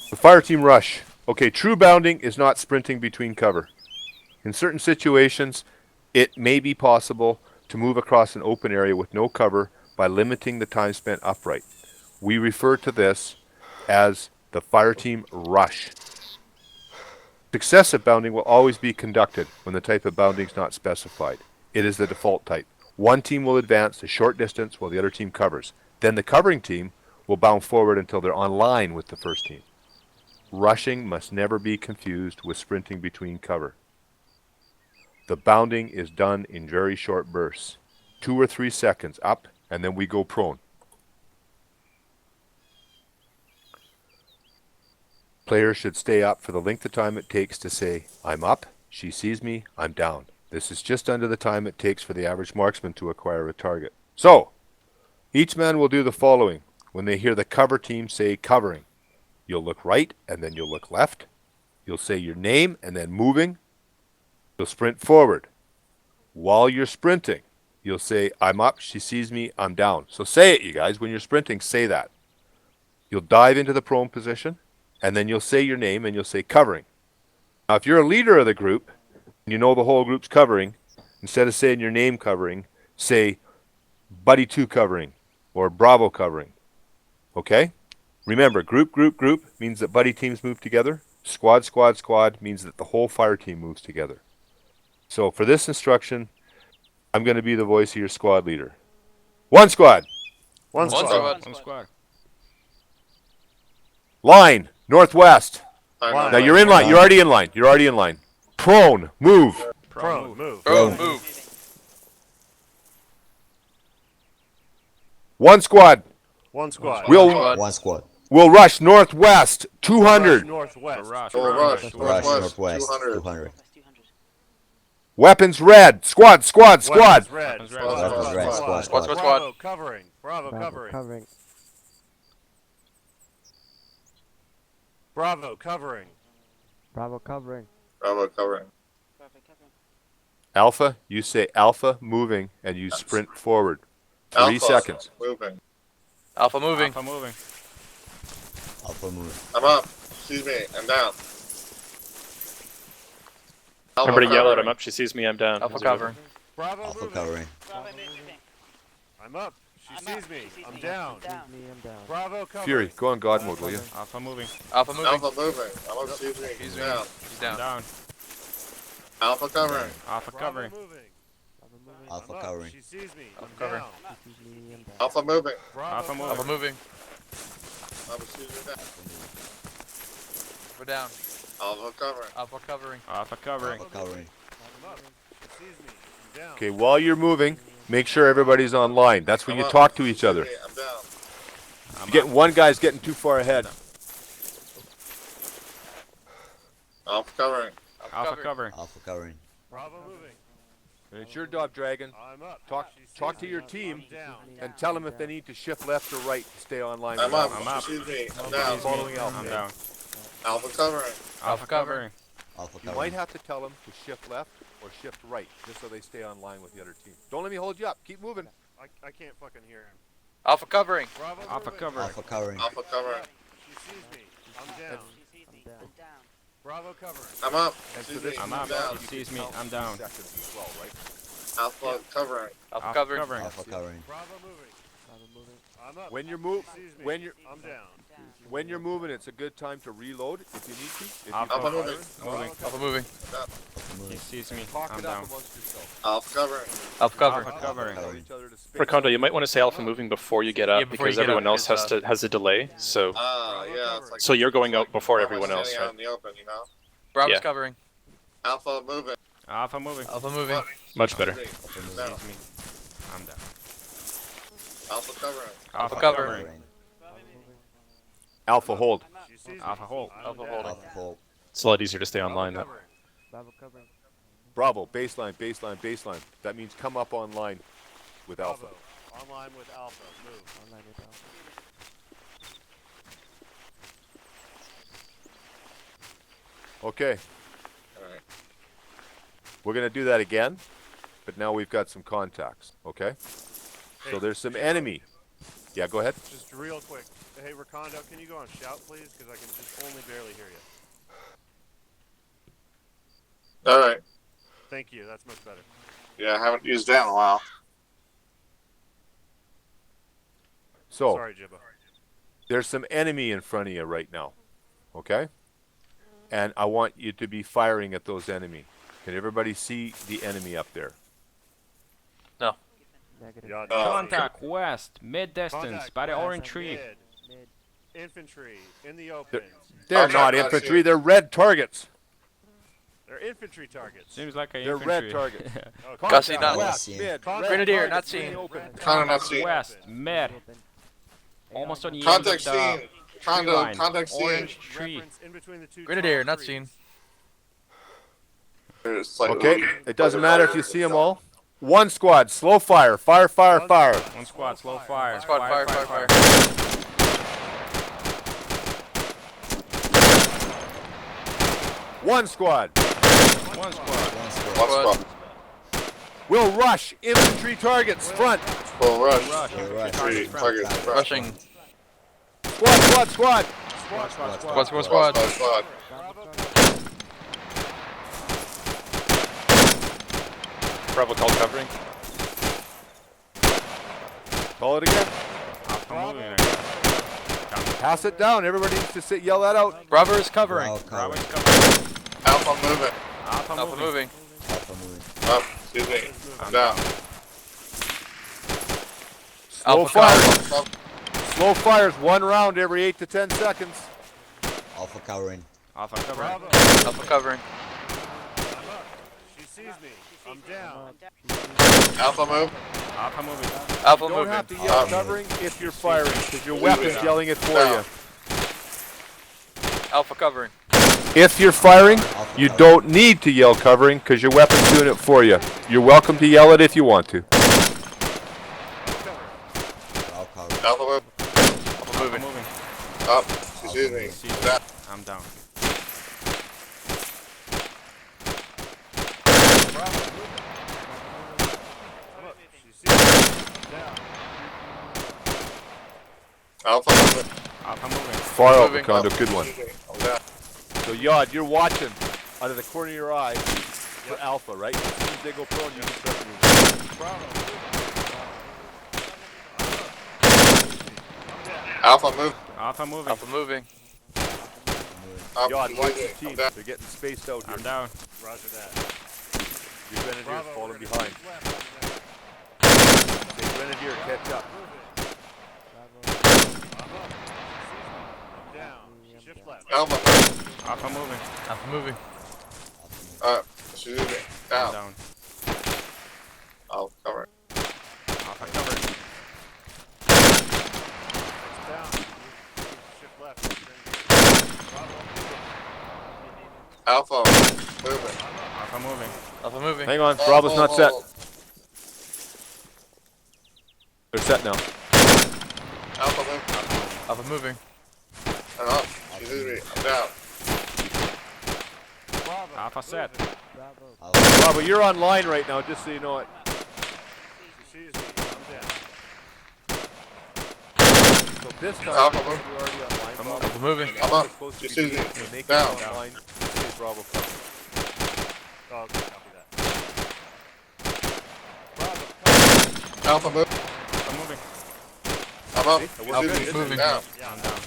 The fire team rush. Okay, true bounding is not sprinting between cover. In certain situations, it may be possible to move across an open area with no cover by limiting the time spent upright. We refer to this as the fire team rush. Successive bounding will always be conducted when the type of bounding is not specified. It is the default type. One team will advance a short distance while the other team covers. Then the covering team will bound forward until they're on line with the first team. Rushing must never be confused with sprinting between cover. The bounding is done in very short bursts. 2 or 3 seconds up, and then we go prone. Players should stay up for the length of time it takes to say, I'm up, she sees me, I'm down. This is just under the time it takes for the average marksman to acquire a target. So, each man will do the following. When they hear the cover team say covering, you'll look right and then you'll look left. You'll say your name and then moving. You'll sprint forward. While you're sprinting, you'll say, I'm up, she sees me, I'm down. So say it, you guys. When you're sprinting, say that. You'll dive into the prone position, and then you'll say your name and you'll say covering. Now, if you're a leader of the group, and you know the whole group's covering, instead of saying your name covering, say Buddy 2 covering or Bravo covering. Okay? Remember, group, group, group means that buddy teams move together. Squad, squad, squad means that the whole fire team moves together. So for this instruction, I'm going to be the voice of your squad leader. One squad. One squad. One squad. Line, northwest. Line. Now you're in line. You're already in line. You're already in line. Prone, move. Prone, move. Bro, move. One squad. One squad. One squad. We'll rush northwest, 200. Northwest. Rush. Full rush. Rush Northwest. northwest. 200. 200. Weapons red. Squad, squad, squad. Weapons red. Weapons red. Weapons red. Squad. Squad, squad, Bravo squad. covering. Bravo covering. Covering. Bravo covering. Bravo covering. Bravo covering. Alpha, you say alpha moving and you sprint forward. 3 Alpha seconds. Moving. Alpha moving. Alpha moving. Alpha move. I'm up. Excuse me. I'm down. Alpha Remember to yell at covering. him up. She sees me. I'm down. Alpha Is it covering. Bravo Alpha moving. covering. I'm up. She sees me. I'm down. Me, I'm down. Bravo covering. Fury, go on God mode, will you? Alpha moving. Alpha moving. Alpha moving. I'm up. Excuse me. He's I'm down. He's I'm down. down. Alpha covering. Alpha Bravo covering. moving. Bravo moving. Alpha Alpha I'm up. covering. She sees me. I'm covering. down. She sees me, I'm down. Alpha moving. Bravo Alpha moving. Alpha moving. Alpha excuse me. Down. We're down. Alpha covering. Alpha covering. Alpha covering. Alpha covering. I'm up. She sees me. I'm down. Okay, while you're moving, make sure everybody's online. That's when I'm you up. talk to each other. Excuse me, I'm down. I'm You're getting one guy's getting too far ahead. Alpha covering. Alpha covering. Alpha covering. Bravo moving. And it's your job, Dragon. I'm up. Talk She sees talk to me. your team I'm down. and tell them if they need to shift left or right to stay online. I'm with up. Alpha. I'm up. Excuse me. I'm down. Following Alpha. I'm down. Alpha covering. Alpha covering. Alpha You might covering. have to tell them to shift left or shift right, just so they stay online with the other team. Don't let me hold you up. Keep moving. I can't fucking hear him. Alpha covering. Bravo Alpha moving. covering. Alpha covering. Alpha covering. She sees me. I'm down. I'm down. Bravo covering. I'm up. And for Excuse this, me. I'm I'm up. down. She sees me. I'm down. Seconds as well, right? Alpha covering. Alpha Alpha covering. covering. Alpha covering. Bravo moving. Bravo moving. I'm up. When you're She sees me. I'm down. when you're moving, it's a good time to reload if you need to. If you Alpha feel moving. tired, Moving. Alpha moving. She sees me. talk I'm it up down. amongst yourselves. Alpha covering. Alpha covering. Alpha covering. Tell each other to space. Recondo, you might want to say alpha moving before you get up Yeah, before you because get everyone up, else has because, has a delay. So Yeah. It's like so you're going out before I'm everyone else, standing out right? in the open, you know. Bravo's Yeah. covering. Alpha moving. Alpha moving. Alpha moving. Much better. Down. Sees me. I'm down. Alpha covering. Alpha covering. covering. Alpha hold. She sees me. Alpha hold. I'm Alpha down. holding. Alpha hold. It's a lot easier to stay online. That. Covering. Bravo covering. Bravo. Baseline. Baseline. Baseline. That means come up online with Alpha. Bravo. Online with Alpha. Move. Online with Alpha. Okay. All right. We're gonna do that again, but now we've got some contacts. Okay. So there's some enemy. Yeah. Go ahead. Just real quick. Hey, Recondo, can you go on shout, please? Because I can just only barely hear you. All right. Thank you. That's much better. Yeah, I haven't used that in a while. So Sorry, Jimbo. there's some enemy in front of you right now. Okay. And I want you to be firing at those enemy. Can everybody see the enemy up there? Negative. Yeah, Oh. Contact west, mid distance, Contact by the west, orange tree. mid. Mid. Infantry in the open. They're not infantry. They're red targets. They're infantry targets. Seems like a They're red infantry. targets. Oh, Gusy, Contact not west, seen. mid, red Grenadier, not targets, seen. in the open. Recondo not seen. West, mid, almost on the Contact end of seen. the Recondo, line. contact seen. Orange tree. Reference in between the two Grenadier, tall not trees. seen. It's like- Okay, it doesn't matter if you see them all. One squad, slow fire, fire, fire, fire. One squad, slow fire. Squad, fire, fire. One squad. One squad. One squad. We'll rush infantry targets front. Full rush. Rush. Three targets front. Rushing. Squad, squad, squad. Squad. Squad. Bravo called covering. Call it again. I'm moving. Pass it down. Everybody needs to sit. Yell that out. Bravo is covering. Bravo is covering. Alpha moving. Alpha Alpha moving. moving. Up. Excuse me. I'm down. Slow Alpha fires. Up. Slow fires. One round every 8 to 10 seconds. Alpha covering. Alpha covering. Alpha covering. She sees me. I'm down. Alpha move. Alpha moving. Alpha You don't moving. have to yell covering if you're firing, because your weapon's yelling it for you. Alpha covering. If you're firing, you don't need to yell covering, because your weapon's doing it for you. You're welcome to yell it if you want to. Bravo covering. Alpha move. Alpha moving. Moving. Up. Excuse me. Down. I'm down. She sees me. Down. Alpha moving. Alpha moving. Far out, Moving. Recondo. Good one. I'm down. So, Yod, you're watching out of the corner of your eye for Alpha, right? As soon as they go prone, you can start moving. Alpha move. Alpha moving. Alpha moving. Up. Yod, watch your I'm team. down. They're getting spaced out here. I'm down. Roger that. Your Grenadiers falling behind. Say, Grenadier, catch up. I'm down. Shift left. Alpha move. Alpha moving. Alpha moving. Up. Excuse me. I'm Down. down. I'll cover. Alpha covering. Down. Shift left. Alpha moving. Alpha moving. Alpha moving. Hang on, Bravo's not set. They're set now. Alpha move. Alpha moving. And up. Excuse me. I'm down. Alpha set. Bravo. Bravo, you're online right now, just so you know it. She sees me. I'm down. So this time, Alpha you're move. already online, Bravo. Alpha moving. I'm up. Supposed to be Excuse me. when they Down. come online, say Bravo cover. Oh, okay, copy that. Alpha move. Alpha moving. I'm up. Alpha Excuse me. moving. Down. Yeah, I'm down.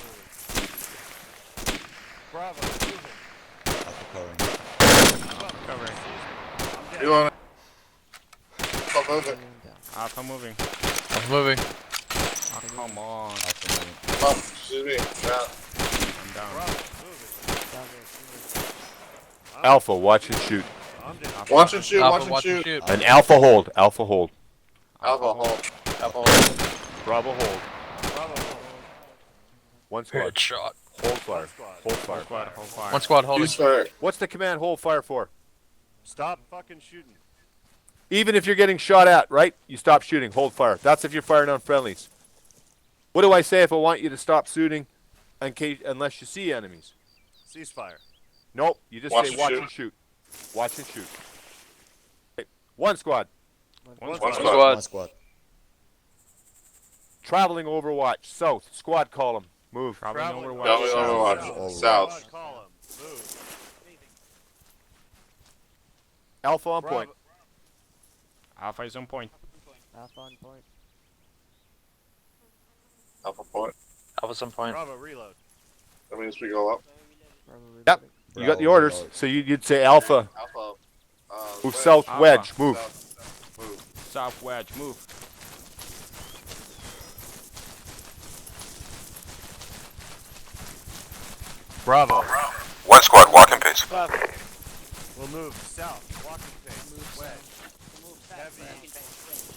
Bravo. Moving. Alpha covering. Alpha covering. You want it? Alpha moving. Alpha moving. Alpha moving. Oh, come on. Alpha moving. I'm up. Excuse me. Down. I'm down. Alpha, watch and shoot. I'm down. Alpha Watch and shoot. Alpha Watch and shoot. An Alpha hold. Alpha hold. Alpha hold. Alpha hold. Bravo hold. Bravo. One squad. Headshot. Hold fire. Hold fire. Squad, hold fire. One squad holding. Use fire. What's the command hold fire for? Stop fucking shooting. Even if you're getting shot at, right? You stop shooting. Hold fire. That's if you're firing on friendlies. What do I say if I want you to stop shooting unless you see enemies? Ceasefire. Nope. You just Watch say and watch shoot. and shoot. Watch and shoot. Okay. One squad. One One squad. One squad. squad. Traveling overwatch. South. Squad column. Move. Traveling over Double watch. overwatch. South. Column. Move. Alpha on point. Alpha is on point. Alpha on point. Alpha point. Alpha's on point. Bravo. Reload. That means we go up. Bravo Yep. reloading. You got the Bravo, orders. reload. So you'd say Alpha. Alpha. Move wedge. south. Alpha. Wedge. Move. South. Move. South wedge. Move. Bravo. One squad, walking pace. Bravo. We'll move south. Walking pace. Wedge. Move south. Heavy. Walking pace.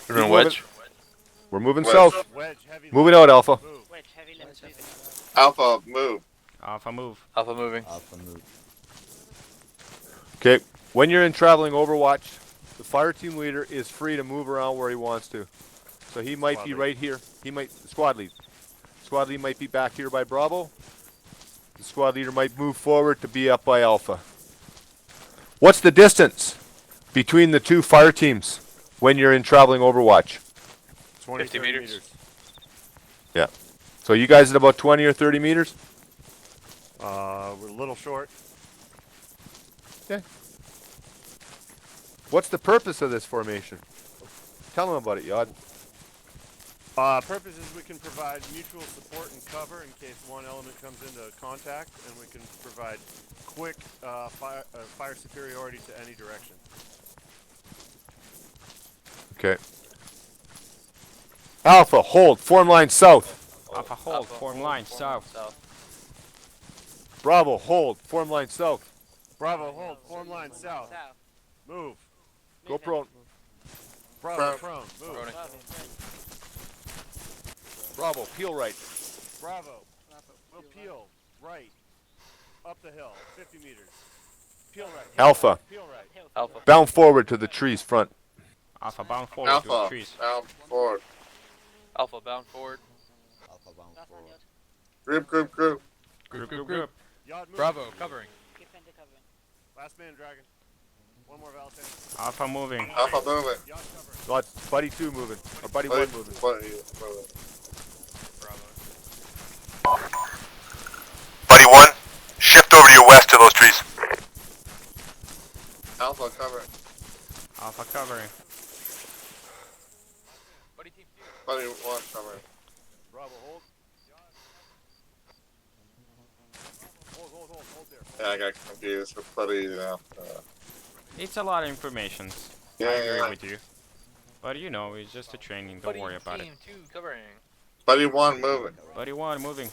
We're doing wedge. We're moving Wedge. south. Wedge. Heavy. Moving left. out, Alpha. Move. Wedge, heavy left moving. Alpha, move. Alpha move. Alpha moving. Alpha move. Okay, when you're in traveling Overwatch, the fire team leader is free to move around where he wants to. So he might be right here. He might, squad lead. Squad lead might be back here by Bravo. The squad leader might move forward to be up by Alpha. What's the distance between the two fire teams when you're in traveling Overwatch? 20, 50 30 meters. Yeah. So you guys at about 20 or 30 meters? We're a little short. Okay. What's the purpose of this formation? Tell them about it, Yod. Purpose is we can provide mutual support and cover in case one element comes into contact, and we can provide quick fire superiority to any direction. Okay. Alpha, hold. Form line south. Alpha hold. Form line south. Bravo, hold. Form line south. Bravo, hold. Form line south. South. Move. Go prone. Bravo, prone. Move. Proning. Bravo, peel right. Bravo. We'll peel right. Up the hill. 50 meters. Peel right. Alpha. Peel right. Alpha. Bound forward to the trees front. Alpha bound forward to the Alpha, trees. down forward. Alpha bound forward. Alpha bound forward. Group, group, group. Group. Yard move. Bravo covering. Gifender covering. Last man, Dragon. One more Valasan. Alpha moving. Alpha, moving. Yard cover. Lots. Buddy 2 moving. Or buddy 1 moving. Buddy, moving. Buddy 1, shift over to your west to those trees. Alpha, covering. Alpha covering. Buddy team 2. Buddy 1, covering. Bravo, hold. Hold there. Yeah, I got confused with Buddy, It's a lot of information. Yeah, I agree yeah. with you. But you know, it's just a training. Don't worry about it. Team 2 covering. Buddy 1, moving. Buddy 1 moving.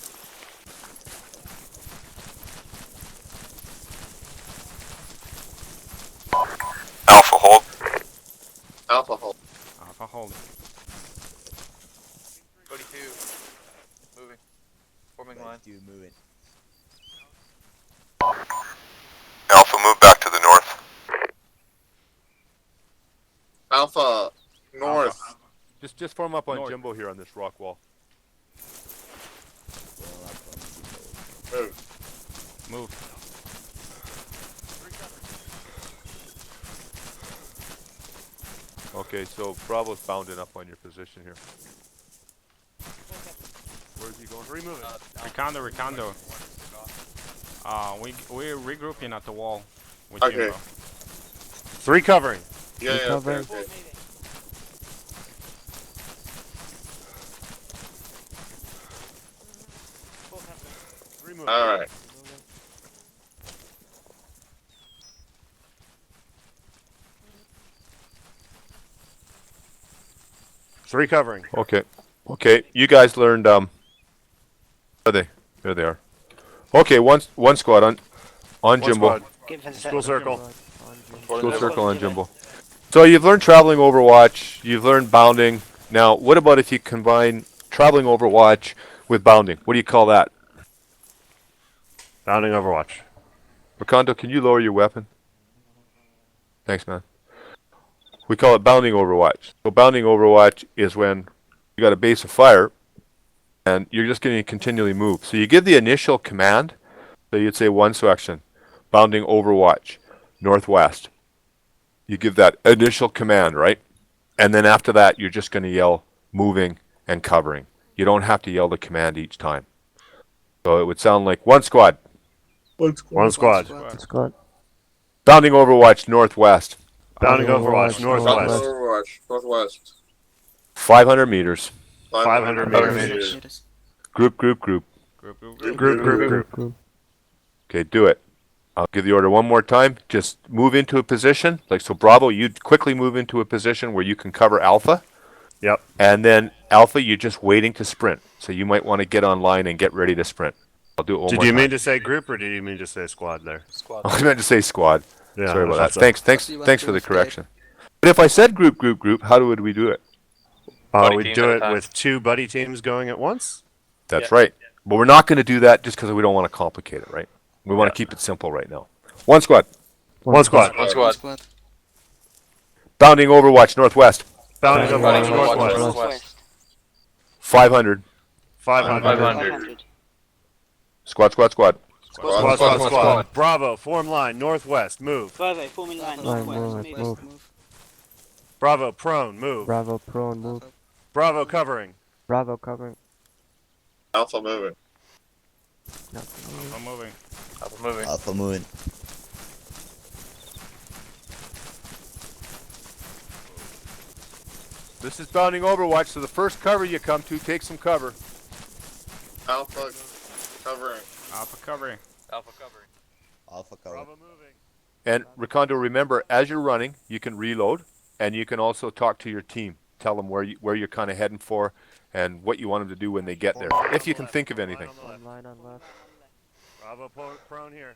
Alpha, hold. Alpha, hold. Alpha hold. Buddy 2 moving. Forming line. Do moving. Alpha, move back to the north. Alpha, north. Just form up on North. Jimbo here on this rock wall. Move. Move. Okay, so Bravo's bounding up on your position here. Where's he going? Remove it. Recondo. We're regrouping at the wall with Okay. Jimbo. 3 covering. Yeah, yeah, okay, Covering. okay. Remove. Alright. Three covering. Okay. Okay, you guys learned, where are they? There they are. Okay, one squad on One Jimbo. squad. School circle. Go circle on Jimbo. So you've learned traveling Overwatch, you've learned bounding. Now, what about if you combine traveling Overwatch with bounding? What do you call that? Bounding Overwatch. Recondo, can you lower your weapon? Thanks, man. We call it bounding Overwatch. So bounding Overwatch is when you got a base of fire and you're just going to continually move. So you give the initial command. So you'd say one section, bounding Overwatch, northwest. You give that initial command, right? And then after that, you're just going to yell moving and covering. You don't have to yell the command each time. So it would sound like one squad, One squad. Squad. bounding Overwatch, northwest, Bounding Overwatch. Northwest. Overwatch, northwest. 500 meters. 500 meters. Group. Group. Group. Okay, do it. I'll give the order one more time. Just move into a position. Like, so Bravo, you quickly move into a position where you can cover Alpha. Yep. And then Alpha, you're just waiting to sprint. So you might want to get online and get ready to sprint. I'll do it one Did more you time. mean to say group or did you mean to say squad there? Squad. I meant to say squad. Yeah, Sorry I about thought that. so. Thanks for the correction. But if I said group, how would we do it? We do it with 2 buddy teams going at once. That's right. But we're not going to do that just because we don't want to complicate it, right? We want to keep it simple right now. One squad. One squad. Bounding Overwatch, northwest. Bounding Overwatch northwest. 500. 500. Squad. Squad. Bravo, form line, northwest, move. Bravo, forming line, northwest. Move. Bravo, prone, move. Bravo, prone, move. Bravo, covering. Bravo, covering. Alpha moving. I'm moving. Alpha moving. This is Bounding Overwatch, so the first cover you come to, take some cover. Alpha covering. Alpha covering. Alpha cover. Bravo moving. And Recondo, remember, as you're running, you can reload, and you can also talk to your team. Tell them where you're kind of heading for, and what you want them to do when they get there, if you can think of anything. Line on left. Bravo, prone here.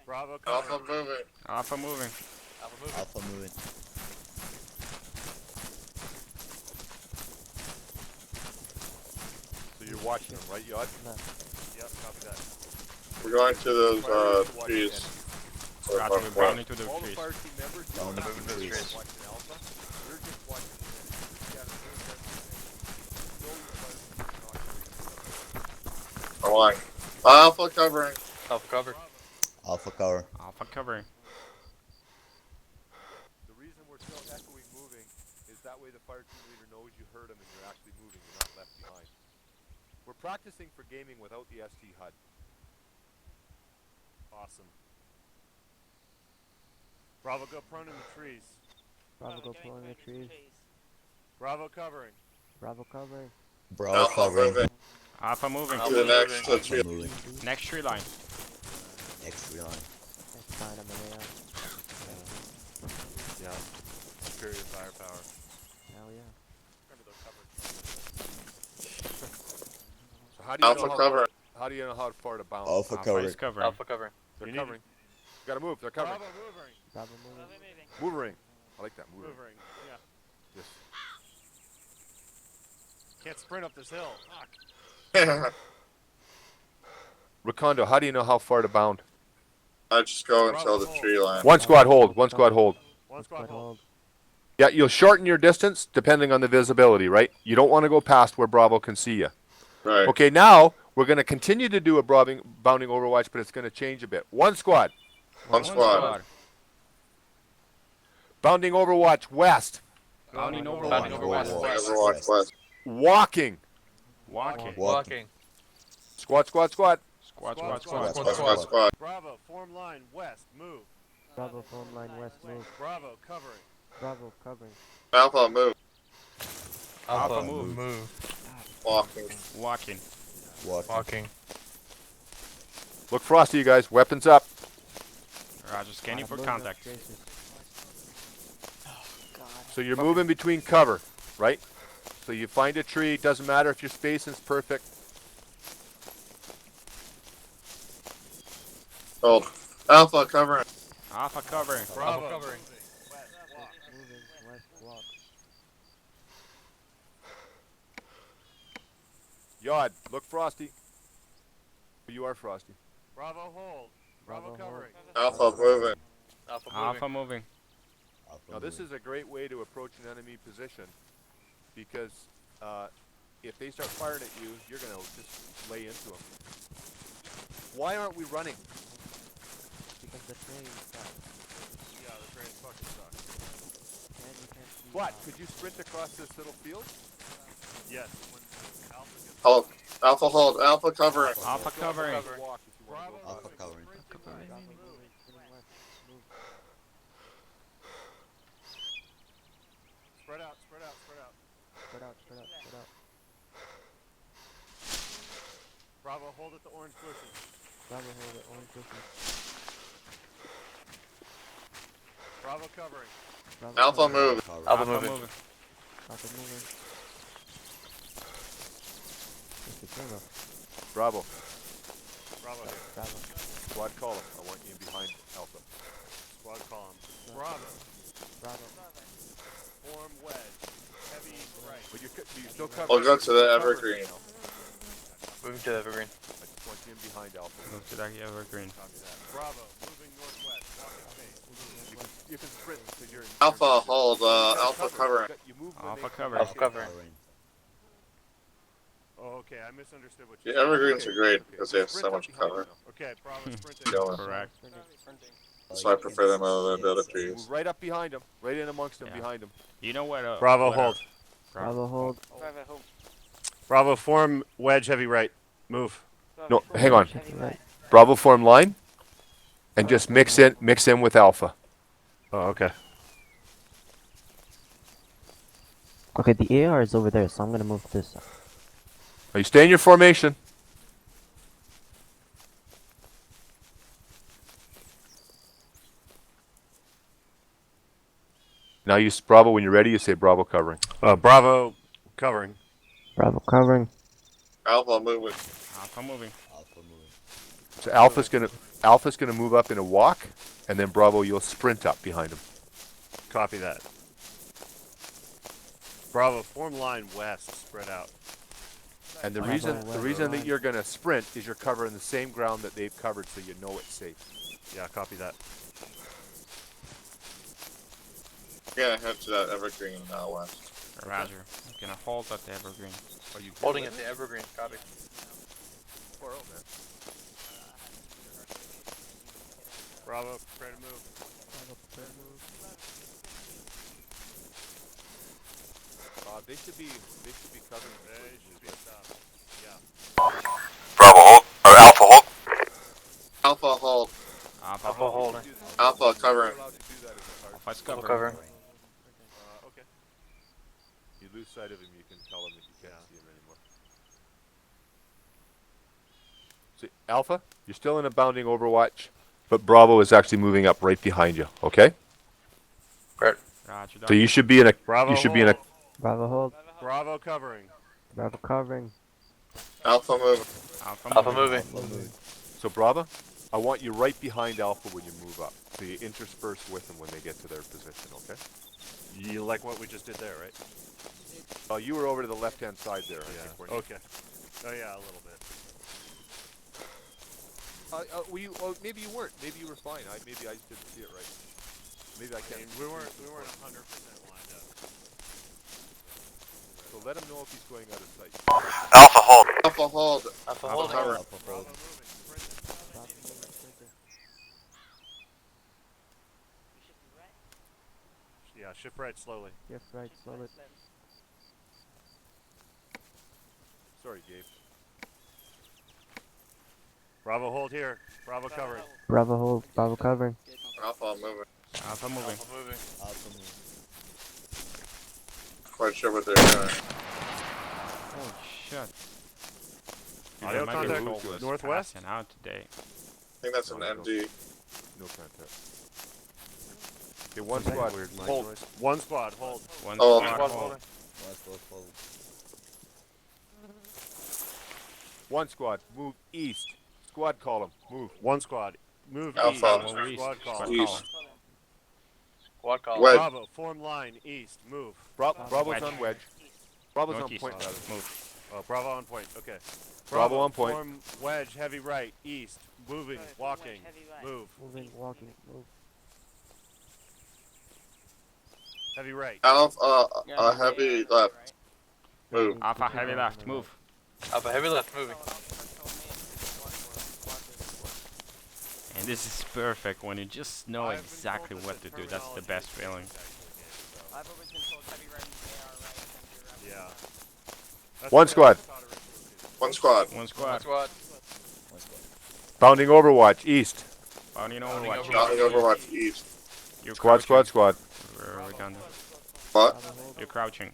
Bravo, Alpha covering. moving. Alpha moving. Alpha moving. So you're watching them, right, Yod? Yep, copy that. We're going to those trees. Roger, we're bounding to the All the trees. fire team members, you Bounding don't to have the to trees. watch an Alpha. You're just watching the enemy. You gotta move everything. Come on. Alpha covering. Alpha cover. Alpha covering. The reason we're still echoing moving is that way the fire team leader knows you heard him and you're actually moving. You're not left behind. We're practicing for gaming without the ST HUD. Awesome. Bravo, go prone in the trees. Bravo, go prone in the trees. Bravo, covering. Bravo, covering. Alpha moving. Alpha moving. To the next tree. Moving. Next tree line. Next tree line. Next line on the way out. Yeah. Superior firepower. Hell yeah. So how do you Alpha know covering. how do you know how far to bounce? Alpha Alpha covering. is covering. They're You need covering. You gotta move. They're covering. Bravo, moving. Bravo, moving. Bravo moving. Moving. I like that. Moving. Moving. Yeah. Yes. Can't sprint up this hill. Fuck. Recondo, how do you know how far to bound? I just go until the tree line. One squad hold. One squad hold. One squad hold. Yeah, you'll shorten your distance depending on the visibility, right? You don't want to go past where Bravo can see you. Right. Okay, now we're going to continue to do a bounding Overwatch, but it's going to change a bit. One squad. One squad. Bounding Overwatch west. Bounding over. Overwatch west. Walking. Walking. Squad. Squad. Squad. Squad. Bravo, form line west, move. Bravo, form line west, move. Bravo, covering. Bravo, covering. Alpha move. Alpha move. Walking. Walking. Look frosty, you guys. Weapons up. Roger, scanning for contact. So you're moving between cover, right? So you find a tree. Doesn't matter if your spacing's perfect. Hold. Alpha covering. Alpha covering. Bravo. covering. Moving, west block. Yod, look frosty. You are frosty. Bravo, hold. Bravo, Bravo, covering. Alpha moving. Alpha moving. Now this is a great way to approach an enemy position because if they start firing at you, you're going to just lay into them. Why aren't we running? Because the train sucks. Yeah, the train fucking sucks. And you can't see What? out. Could you sprint across this little field? Yes. When Alpha gets Hold. Alpha hold. Alpha covering. Alpha covering. Walk if you want to go. Alpha covering. Bravo, moving, spinning west, move. spread out, spread out, spread out. Spread out, spread out, spread out. Bravo, hold at the orange bushes. Bravo, hold it, orange bushes. Bravo, covering. Bravo, Alpha covering. move. Alpha moving. Alpha moving. Mr. Jimbo. Bravo. Bravo here. Bravo. Squad column. I want you in behind Alpha. Squad column. Bravo. Bravo. Form wedge. Heavy right. But you're still covering. I'll go to the You're Evergreen. covering Alpha. Moving to Evergreen. I just want you in behind Alpha. Move to that evergreen. Copy that. Bravo. Moving northwest. Walking phase. You can sprint because you're in. Alpha hold, Alpha covering. You move when Alpha they- cover. Alpha covering. Oh, okay. I misunderstood what The you said. Evergreens Okay, are great okay. because they have so Sprint up much behind cover. them. Okay, Bravo sprinting. Going. Correct. So I prefer them over the other trees. Move right up behind them, right in amongst them, Yeah. behind them. You know what? Bravo what hold. Bravo hold. Bravo hold. Bravo form wedge heavy right. Move. No, hang on. Heavy right. Bravo form line, and just mix in with Alpha. Oh, okay. Okay, the AR is over there, so I'm gonna move this side. Are you staying in your formation? Now you Bravo. When you're ready, you say Bravo covering. Bravo covering. Bravo covering. Alpha moving. Alpha moving. Alpha moving. So Alpha's gonna move up in a walk, and then Bravo, you'll sprint up behind him. Copy that. Bravo form line west. Spread out. And the Bravo, reason that right. you're gonna sprint is you're covering the same ground that they've covered, so you know it's safe. Yeah, copy that. Yeah, head to that Evergreen west. Roger. I'm gonna hold at the evergreen. Are you Holding at the Evergreen. Copy. Far out, man. Bravo, prepare to move. Bravo, prepare to move. They should be covering. They should be stopped. Yeah. Bravo hold, or Alpha hold. Alpha hold. Alpha Alpha hold. holding. Alpha covering. Alpha's Alpha cover. covering. Okay. You lose sight of him, you can tell him that you can't see him anymore. See, Alpha, you're still in a bounding overwatch, but Bravo is actually moving up right behind you. Okay. Roger that. So you should be in a. Bravo You should be in a. hold. Bravo hold. Bravo covering. Bravo covering. Alpha moving. Alpha moving. moving. So Bravo, I want you right behind Alpha when you move up. So you intersperse with them when they get to their position. Okay. You like what we just did there, right? Oh, you were over to the left-hand side there. I Yeah. think, weren't you? Okay. Oh yeah, a little bit. Maybe you weren't. Maybe you were fine. Maybe I just didn't see it right. Maybe I I can't. mean, we weren't 100% lined up. So let him know if he's going out of sight. Alpha hold. Alpha hold. Alpha Alpha holding. covering. Alpha Bravo hold. moving. Sprinting. Bravo moving. Sprinting. Yeah, shift right slowly. Yes, right, solid. Sorry, Gabe. Bravo hold here. Bravo covering. Bravo hold. Bravo covering. Alpha moving. Alpha moving. Alpha moving. Quite sure what they're doing. Oh shit. Audio Might be contact Google is northwest? passing out today. I think that's an MD. No contact. Okay, one squad. Hold. One squad. Hold. One Oh, squad squad hold. West hold. Hold. One squad. Move east. Squad column. Move. One squad. Move Alpha. east. Move east. Squad Squad column. East. Squad call. Wedge. Bravo. Form line east. Move. Bravo's Wedge. on wedge. Bravo's on Northeast. point. Rather. Move. Oh, Bravo on point. Okay. Bravo on point. Form wedge heavy right east. Moving. Walking. Move. Moving, walking, move. Heavy right. Alpha, heavy left. Move. Alpha heavy left. Move. Alpha heavy left moving. And this is perfect when you just know exactly what to do. That's the best feeling. I've always been told heavy right and AR right. Yeah. That's One what squad. One squad. One squad. Squad. One squad. Bounding overwatch east. Bounding overwatch. Bounding overwatch east. You're Squad, crouching. squad, squad. Recondo. What? Bravo hold. You're crouching.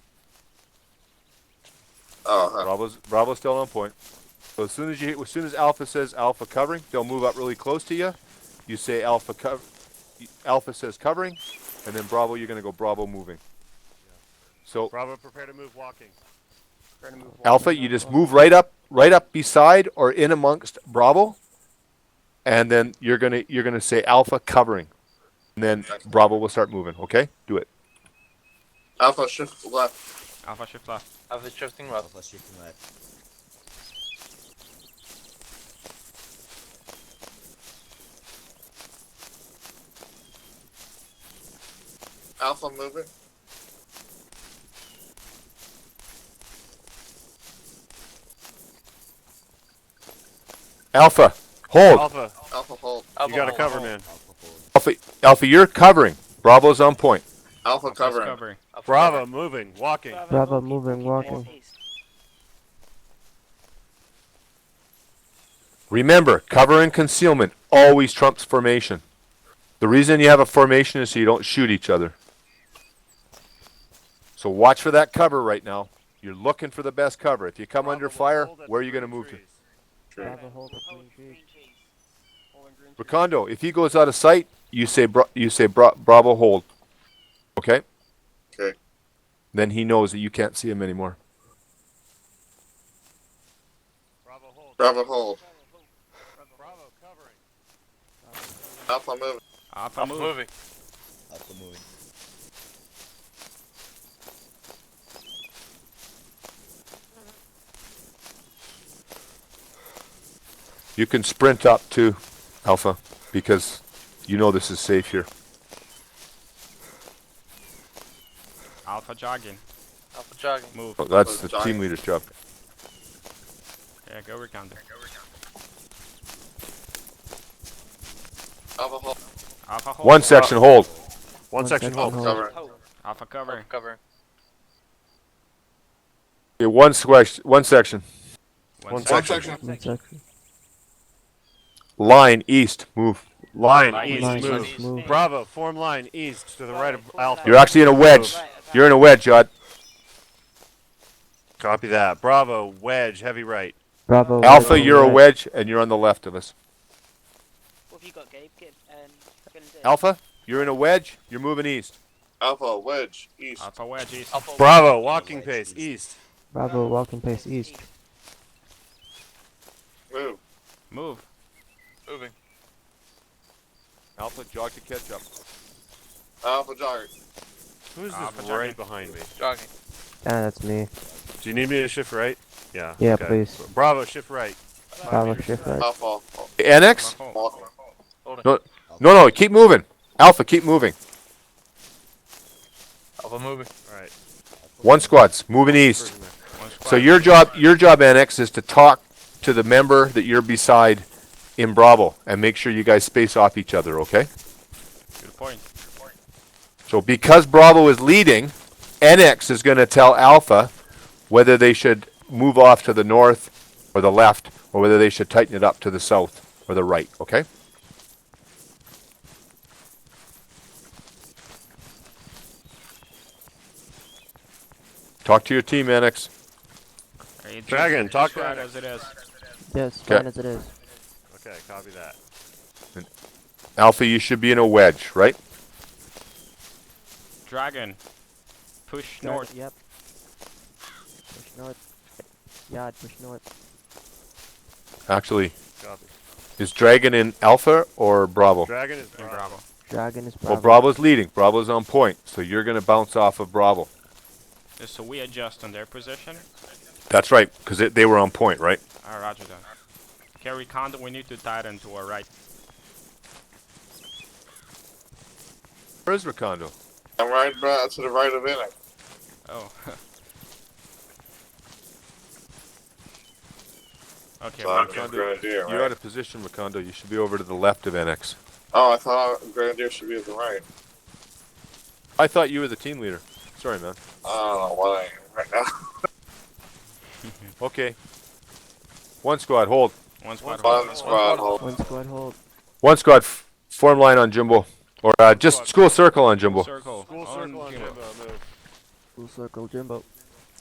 Oh, Bravo's still on point. So as soon as Alpha says Alpha covering, they'll move up really close to you. You say Alpha Alpha says covering, and then Bravo, you're gonna go Bravo moving. So Bravo, prepare to move walking. Alpha, you just move right up beside or in amongst Bravo, and then you're gonna say Alpha covering, and then Bravo will start moving. Okay, do it. Alpha shift left. Alpha shift left. Alpha shifting left. Alpha shifting left. Alpha moving. Alpha, hold. Alpha, Alpha hold. you got to cover, man. Alpha, you're covering. Bravo's on point. Alpha Alpha's covering. covering. Bravo, moving, walking. Bravo moving, walking. Remember, cover and concealment always trumps formation. The reason you have a formation is so you don't shoot each other. So watch for that cover right now. You're looking for the best cover. If you come Bravo under will fire, hold at where are the you going to green move to? trees. Bravo hold at green trees. Recondo, if he goes out of sight, you say Bravo hold. Okay? Okay. Then he knows that you can't see him anymore. Bravo, hold. Bravo hold. Bravo, covering. Alpha moving. Alpha moving. Alpha moving. You can sprint up too, Alpha, because you know this is safe here. Alpha jogging. Alpha jogging. Move. Oh, that's the team leader's job. Yeah, go Recondo. Alpha hold. Alpha hold. One section hold. One section hold. Covering. Alpha covering. Covering. Okay, one section. One One section. section. One section. Line east. Move. Line, Line east, Line move. east, move. Bravo, form line east to the right of Alpha. You're actually in a wedge. You're in a wedge, Jod. Copy that. Bravo, wedge, heavy right. Bravo. Alpha, wedge, you're a right. wedge, and you're on the left of us. What have you got, Gabe? Alpha, you're in a wedge. You're moving east. Alpha wedge east. Alpha wedge east. Alpha Bravo, walking Wedge pace, east. east. Bravo walking pace east. Move. Move. moving. Alpha, jog to catch up. Alpha jogging. Who's Alpha this right jogging. behind me? Jogging. That's me. Do you need me to shift right? Yeah. Yeah, okay. please. Bravo, shift right. Bravo shift right. Alpha Annex? Alpha hold. walking. No, no, keep moving. Alpha, keep moving. Alpha moving. All right. One squad's moving east. One squad. So your job, Annex, is to talk to the member that you're beside in Bravo and make sure you guys space off each other, okay? Good point. So because Bravo is leading, NX is going to tell Alpha whether they should move off to the north or the left, or whether they should tighten it up to the south or the right, okay? Talk to your team, NX. Hey, Dragon, just talk to right Annex. as it is. Yes, Okay. fine as it is. Okay, copy that. Alpha, you should be in a wedge, right? Dragon. Push Dragon, north. Yep. Push north. Yeah, push north. Actually, Copy. is Dragon in Alpha or Bravo? Dragon is In Bravo. Bravo. Dragon is Bravo. Well, Bravo's leading. Bravo's on point, so you're going to bounce off of Bravo. Just so we adjust on their position. That's right, because they were on point, right? Alright, roger that. Okay, Recondo, we need to tighten to our right. Where is Recondo? I'm right to the right of Enex. Oh. Okay, So I'm we're in good. Grenadier, You're right? out of position, Recondo. You should be over to the left of NX. Oh, I thought Grenadier should be at the right. I thought you were the team leader. Sorry, man. I don't know what I am right now. Okay. One squad, hold. One squad. One squad hold. One squad hold. One squad, form line on Jimbo. Or just school circle on Jimbo. Circle. School circle on Jimbo, move. Full circle Jimbo.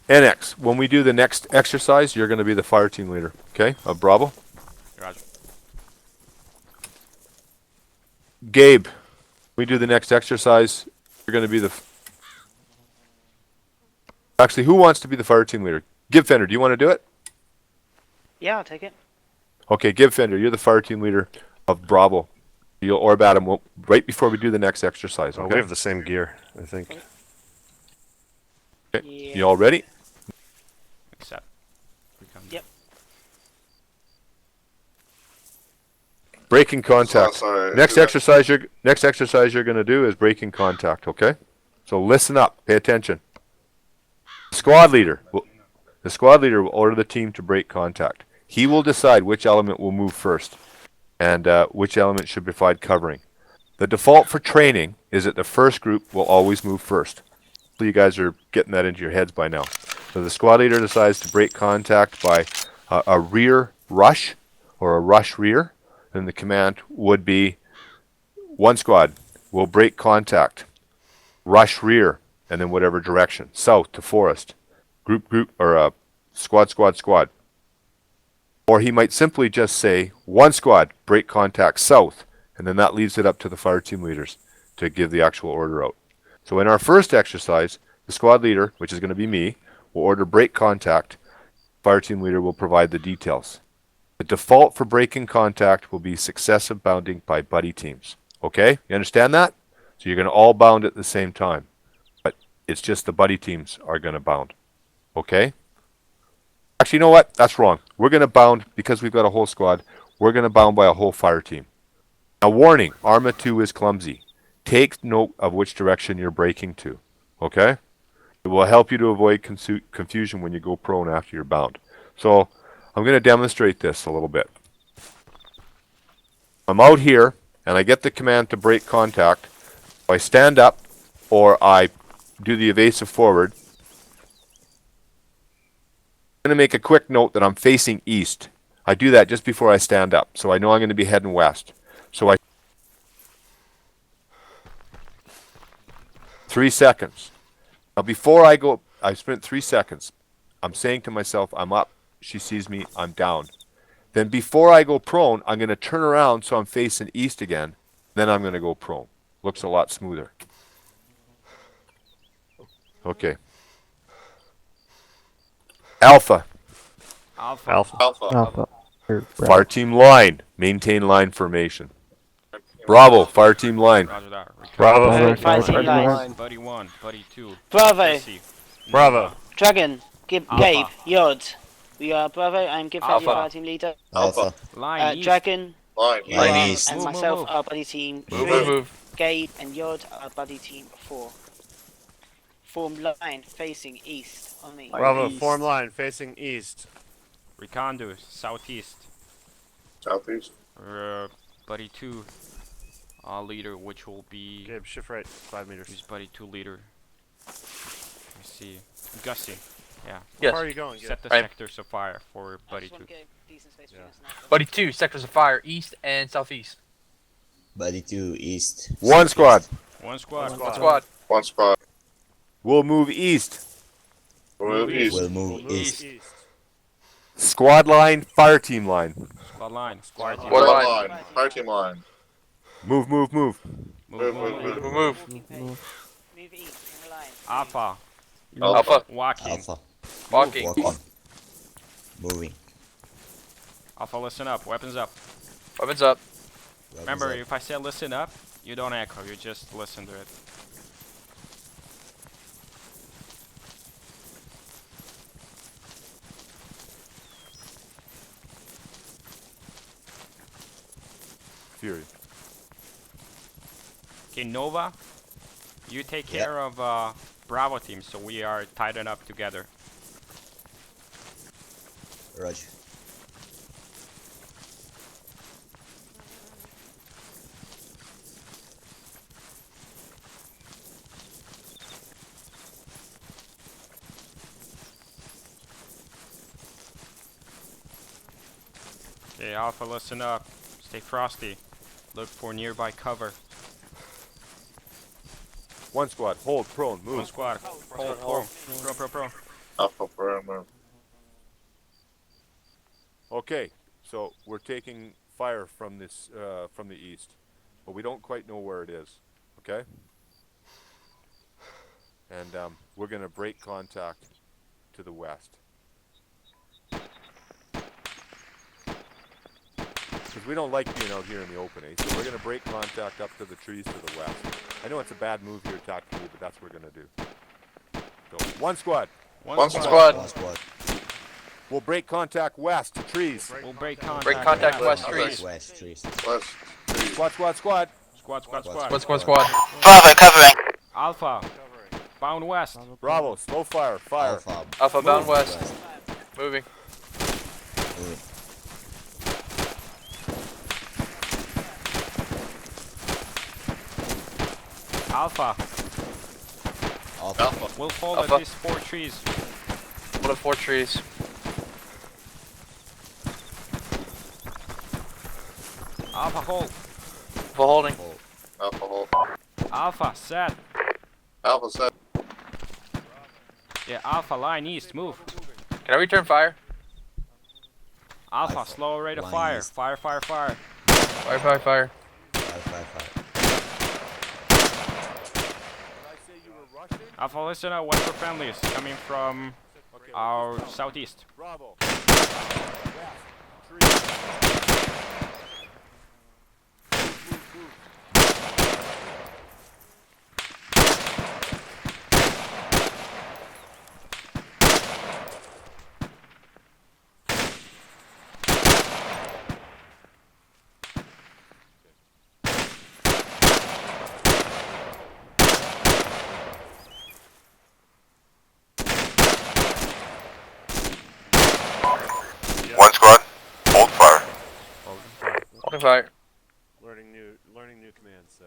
NX, when we do the next exercise, you're going to be the fire team leader, okay, of Bravo. Roger. Gabe, we do the next exercise, you're going to be the Actually, who wants to be the fire team leader? Gifender, do you want to do it? Yeah, I'll take it. Okay, Gifender, you're the fire team leader of Bravo. You'll orb at him right before we do the next exercise. Oh, Okay. we have the same gear, I think. Okay. Yeah. You all ready? Accept. Recondo. Yep. Breaking contact. sorry. Next exercise you're going to do is breaking contact. Okay. So listen up. Pay attention. The squad leader will order the team to break contact. He will decide which element will move first, and which element should provide covering. The default for training is that the first group will always move first. So you guys are getting that into your heads by now. So the squad leader decides to break contact by a rear rush or a rush rear, then the command would be one squad will break contact, rush rear, and then whatever direction, south to forest, group, or squad. Or he might simply just say, one squad, break contact south, and then that leaves it up to the fire team leaders to give the actual order out. So in our first exercise, the squad leader, which is going to be me, will order break contact. Fire team leader will provide the details. The default for breaking contact will be successive bounding by buddy teams. Okay? You understand that? So you're going to all bound at the same time. But it's just the buddy teams are going to bound. Okay? Actually, you know what? That's wrong. We're going to bound, because we've got a whole squad, we're going to bound by a whole fire team. Now, warning, Arma 2 is clumsy. Take note of which direction you're breaking to. Okay? It will help you to avoid confusion when you go prone after you're bound. So, I'm going to demonstrate this a little bit. I'm out here, and I get the command to break contact. I stand up, or I do the evasive forward. I'm going to make a quick note that I'm facing east. I do that just before I stand up, so I know I'm going to be heading west. So 3 seconds. Now before I go, I spent 3 seconds. I'm saying to myself, I'm up. She sees me, I'm down. Then before I go prone, I'm going to turn around so I'm facing east again. Then I'm going to go prone. Looks a lot smoother. Okay. Alpha. Alpha. Fire team line. Maintain line formation. Bravo. Fire team line. Roger that. Bravo. Bravo. Fire team Bravo. line. Buddy 1, Buddy 2. Bravo. Gusy, Bravo. Nova, Dragon. Gabe. Alpha. Yod. We are Bravo. I'm Gifender, Alpha. fire team leader. Alpha. Line East. Dragon. Line. You Line are, east. and Move, myself move. are buddy team Move, 3. move. Gabe and Yod are buddy team 4. Form line facing east on me. Bravo, form line facing east. Recondo, southeast. Southeast. Buddy 2 leader, which will be... Gabe, shift right 5 meters. Who's Buddy 2 leader? Let me see. Gusy. Yeah. How Yes. far are you going, Gabe? Set the Right. sectors of fire for I Buddy just 2. want to get decent space between us now. Buddy 2, sectors of fire, east and southeast. Buddy 2 east. One squad. One squad. One Squad. One spot. We'll move east. Move east. We'll move east. Squad line. Fire team line. Squad line. Squad team. Squad Squad line. line. Fire team line. Move. Move, Move. Move. Move east in the line. Alpha. Alpha. Walking. Alpha. Walking. Walking. Moving. Alpha, listen up. Weapons up. Weapons up. Remember, if I say listen up, you don't echo. You just listen to it. Furie. Okay, Nova, you take care of Bravo team, so we are tied up together. Roger. Okay, Alpha, listen up. Stay frosty. Look for nearby cover. One squad. Hold. Prone. One Move. squad. Hold. Pro. Alpha parameter. Okay. So we're taking fire from this from the east, but we don't quite know where it is. Okay. And we're going to break contact to the west. Because we don't like being out here in the open, eh? So we're going to break contact up to the trees to the west. I know it's a bad move here tactically, but that's what we're going to do. So, one squad. One squad. One squad. We'll break contact west to trees. We'll break contact. Break contact west West, trees. west trees. West. Trees. Squad, squad, squad. Squad, squad, squad. Squad, squad, squad. Bravo covering. Alpha, bound west. Bravo, slow fire, fire. Alpha. Alpha bound Move west. Moving. Move. Alpha, Alpha. we'll hold Alpha. at least 4 trees. One of 4 trees. Alpha, hold. Full holding. Alpha hold. Alpha, set. Alpha set. Yeah, Alpha, line east, move. Can I return fire? Alpha, Alpha, slow rate of line fire. east. Fire, fire, fire. Fire, fire, fire. Fire. Alpha, listen up, watch for friendlies coming from our southeast. Bravo. West, trees. One squad. Hold fire. Holding fire. Learning new commands. So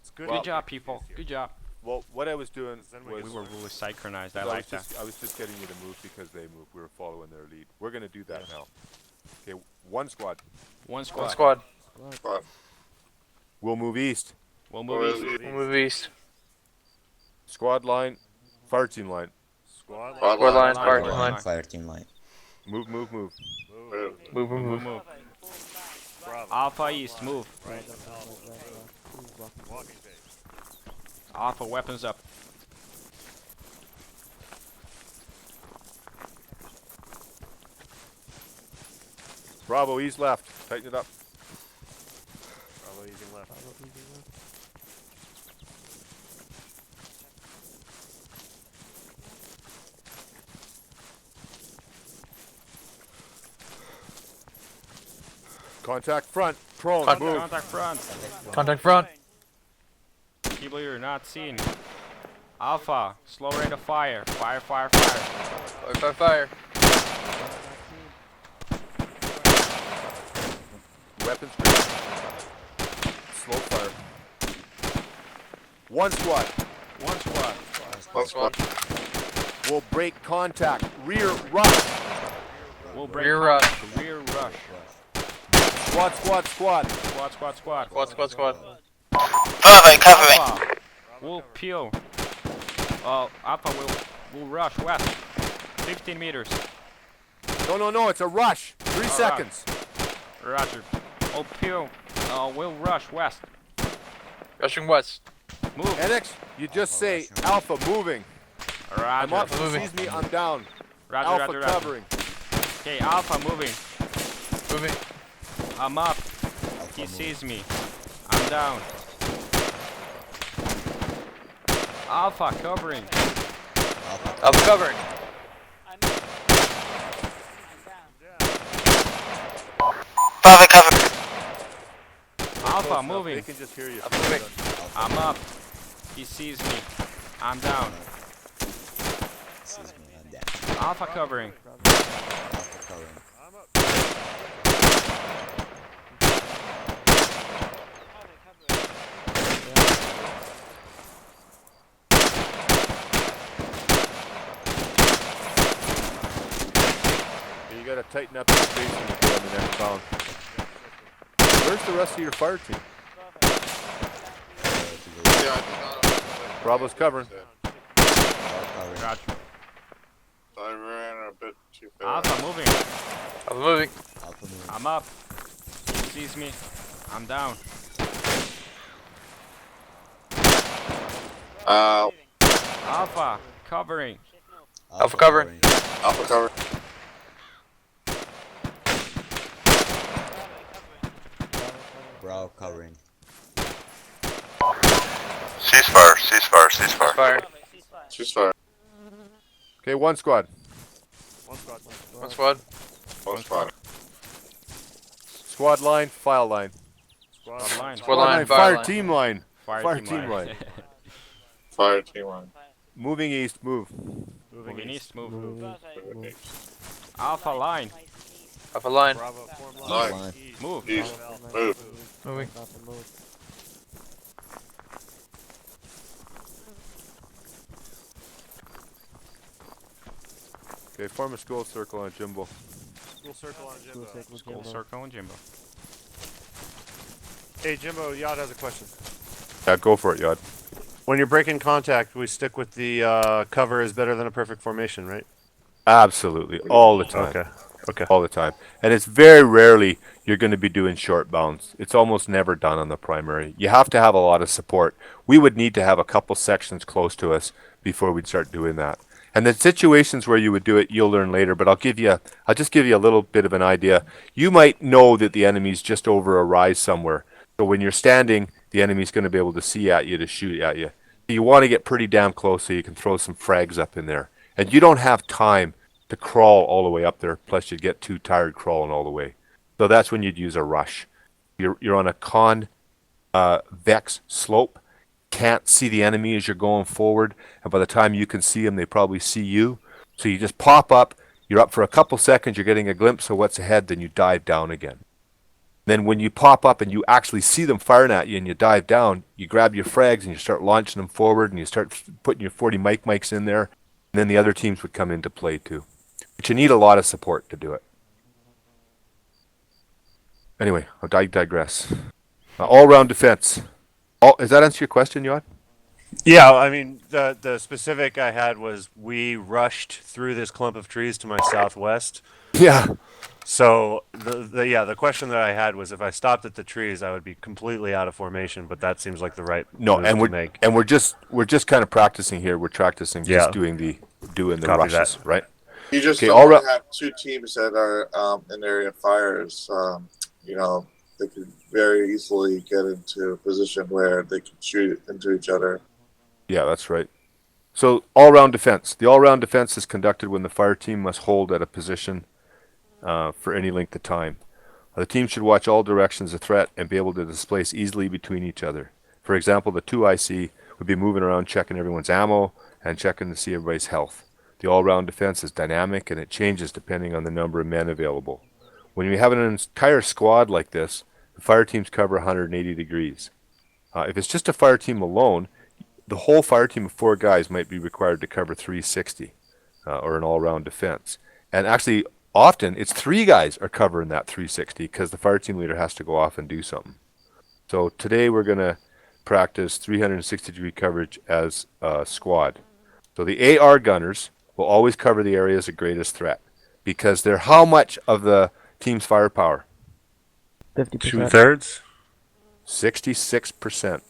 it's good. Good job, people. Good job. Well, what I was doing was We were really synchronized. I I was like that. just getting you to move because they moved. We were following their lead. We're going to do that now. Okay, one squad. One One squad. squad. Squad. We'll move east. We'll move east. We'll move east. Squad line, fire team line. Squad Squad Squad line. line, fire line. team line. Fire team line. Move, move, move. Move. Move, move, move. Move. Bravo. Alpha east, move. Walking base. Alpha weapons up. Bravo, east left. Tighten it up. Bravo using left. Contact front. Prone. Contact. Move. Contact front. Contact front. People you're not seen. Alpha, slow rate of fire. Fire, fire, fire. Fire, fire, fire. Weapons grip. Slow fire. One squad. One squad. One squad. We'll break contact. Rear rush. We'll break Rear rush. contact. Rear rush. Squad, squad, squad. Squad, squad, squad. Squad, squad, squad. Bravo covering. Alpha, we'll peel. Alpha will rush west. 15 meters. No. It's a rush. 3 All seconds. Roger. We'll peel. We'll rush west. Rushing west. Move. Enex, you just say Alpha moving. I'm Roger. up. Moving. Sees me. I'm down. Roger, Alpha roger, roger. covering. Okay, Alpha moving. Moving. I'm up. Alpha He move. sees me. I'm down. Alpha covering. Alpha. Alpha covering. Bravo covering. Alpha Close enough. moving. They can just hear you. I'm moving. I'm up. He sees me. I'm down. Sees me. I'm down. Alpha covering. Alpha covering. You gotta tighten up your spacing on the next round. Where's the rest of your fire team? Yeah, I did not. Bravo's covering. Alpha covering. Roger. I ran a bit too fast. Alpha moving. I'm moving. Alpha move. I'm up. He sees me. I'm down. Alpha, covering. Alpha covering. Alpha cover. Bravo covering. Ceasefire, ceasefire, ceasefire. Fire. Ceasefire. Okay, one squad. One squad. One squad. One squad. Squad line, file line. Squad Squad line. Squad line. fire line. team line. Fire, Fire team, team line. Fire team line. Moving east, move. Moving east, move. Moving east. Alpha line, Alpha line. Bravo, form Line. line. move. East. Move. Moving. Okay, form a skull circle on Jimbo. School circle on Jimbo. Skull circle and Jimbo. Hey Jimbo, Yad has a question. Yeah, go for it, Yod. When you're breaking contact, we stick with the cover is better than a perfect formation, right? Absolutely, all the time. Okay. Okay. All the time. And it's very rarely you're going to be doing short bounds. It's almost never done on the primary. You have to have a lot of support. We would need to have a couple sections close to us before we'd start doing that. And the situations where you would do it, you'll learn later, but I'll just give you a little bit of an idea. You might know that the enemy's just over a rise somewhere. So when you're standing, the enemy's going to be able to see at you to shoot at you. You want to get pretty damn close so you can throw some frags up in there. And you don't have time to crawl all the way up there, plus you'd get too tired crawling all the way. So that's when you'd use a rush. You're on a convex slope, can't see the enemy as you're going forward, and by the time you can see them, they probably see you. So you just pop up, you're up for a couple seconds, you're getting a glimpse of what's ahead, then you dive down again. Then when you pop up and you actually see them firing at you and you dive down, you grab your frags and you start launching them forward and you start putting your 40 mics in there, and then the other teams would come into play too. But you need a lot of support to do it. Anyway, I digress. All-round defense. Does that answer your question, Yod? Yeah, I mean the specific I had was we rushed through this clump of trees to my southwest. Yeah. So the question that I had was if I stopped at the trees, I would be completely out of formation. But that seems like the right No, move and to make. we're just kind of practicing here. We're practicing just doing the Copy rushes, that. right? You just Okay, don't all want to right. have two teams that are in area of fires. They could very easily get into a position where they can shoot into each other. Yeah, that's right. So all-round defense. The all-round defense is conducted when the fire team must hold at a position for any length of time. The team should watch all directions of threat and be able to displace easily between each other. For example, the 2IC would be moving around checking everyone's ammo and checking to see everybody's health. The all-round defense is dynamic and it changes depending on the number of men available. When you have an entire squad like this, the fire teams cover 180 degrees. If it's just a fire team alone, the whole fire team of 4 guys might be required to cover 360 or an all-round defense. And actually, often it's 3 guys are covering that 360 because the fire team leader has to go off and do something. So today we're going to practice 360-degree coverage as a squad. So the AR gunners will always cover the areas of greatest threat because they're how much of the team's firepower? 50%. 2/3. 66%.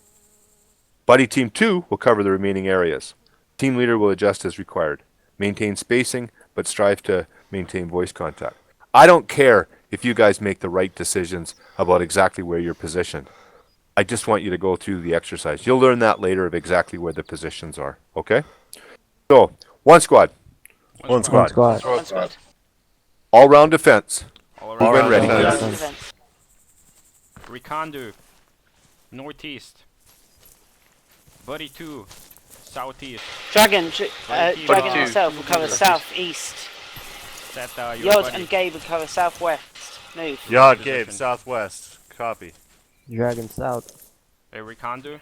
Buddy Team 2 will cover the remaining areas. Team leader will adjust as required. Maintain spacing, but strive to maintain voice contact. I don't care if you guys make the right decisions about exactly where you're positioned. I just want you to go through the exercise. You'll learn that later of exactly where the positions are. Okay? So, one squad. One squad. Squad. One squad. All-round defense. All Move when around. ready. All Yes. round defense. Recondo, northeast. Buddy 2, southeast. Dragon Buddy two. himself will cover southeast. Set your Yod buddy. and Gabe will cover southwest. Move. Yod, Gabe, southwest. Copy. Dragon south. A Recondo. Yeah.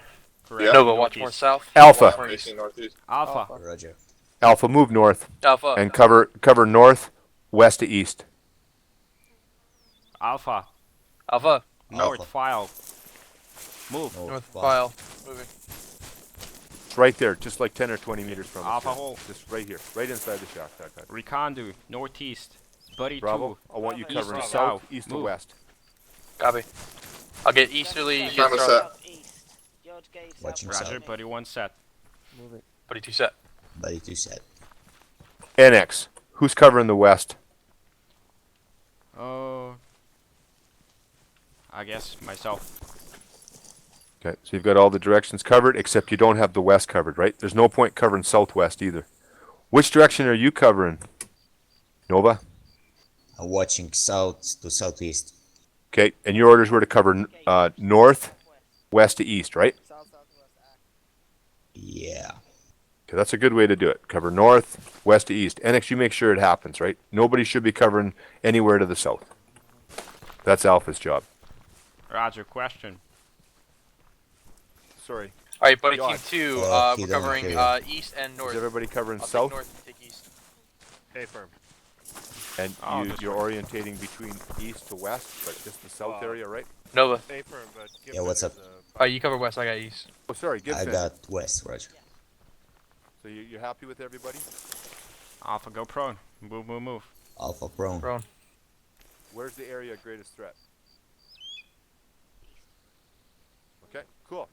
Correct. Nova, watch more Northeast. south. Alpha. Watch more east. Facing northeast. Alpha. Roger. Alpha, move north Alpha. and cover north, west to east. Alpha. Alpha. North Alpha. file. Move. North file. Moving. It's right there, just like 10 or 20 meters from us. Alpha here. hole. Just right here, right inside the shaft. That guy. Recondo, northeast. Buddy Bravo. 2. I want you East covering to south, south. east to Move. west. Copy. I'll get easterly. Counter set. Southeast. Yod, Gabe, Watching southwest. Roger, buddy 1 set. Move it. Buddy 2 set. Buddy 2 said. Enex, who's covering the west? Oh, I guess myself. Okay, so you've got all the directions covered, except you don't have the west covered, right? There's no point covering southwest either. Which direction are you covering, Nova? I'm watching south to southeast. Okay, and your orders were to cover north, west to east, right? Yeah. Okay, that's a good way to do it. Cover north, west to east. Enex, you make sure it happens, right? Nobody should be covering anywhere to the south. That's Alpha's job. Roger, question. Sorry. Alright, buddy Yacht. team 2, he we're don't covering hear east and north. Is everybody covering I'll take south? north and take east. Hey, firm. And Oh, you, this you're way. orientating between east to west, but just the south area, right? Nova. Hey, firm, but Yeah, what's up? You cover west, I got east. Oh, sorry, I Gifender. got west, Roger. So you're happy with everybody? Alpha, go prone. Move, move, move. Alpha prone. Prone. Where's the area of greatest threat? Okay, cool.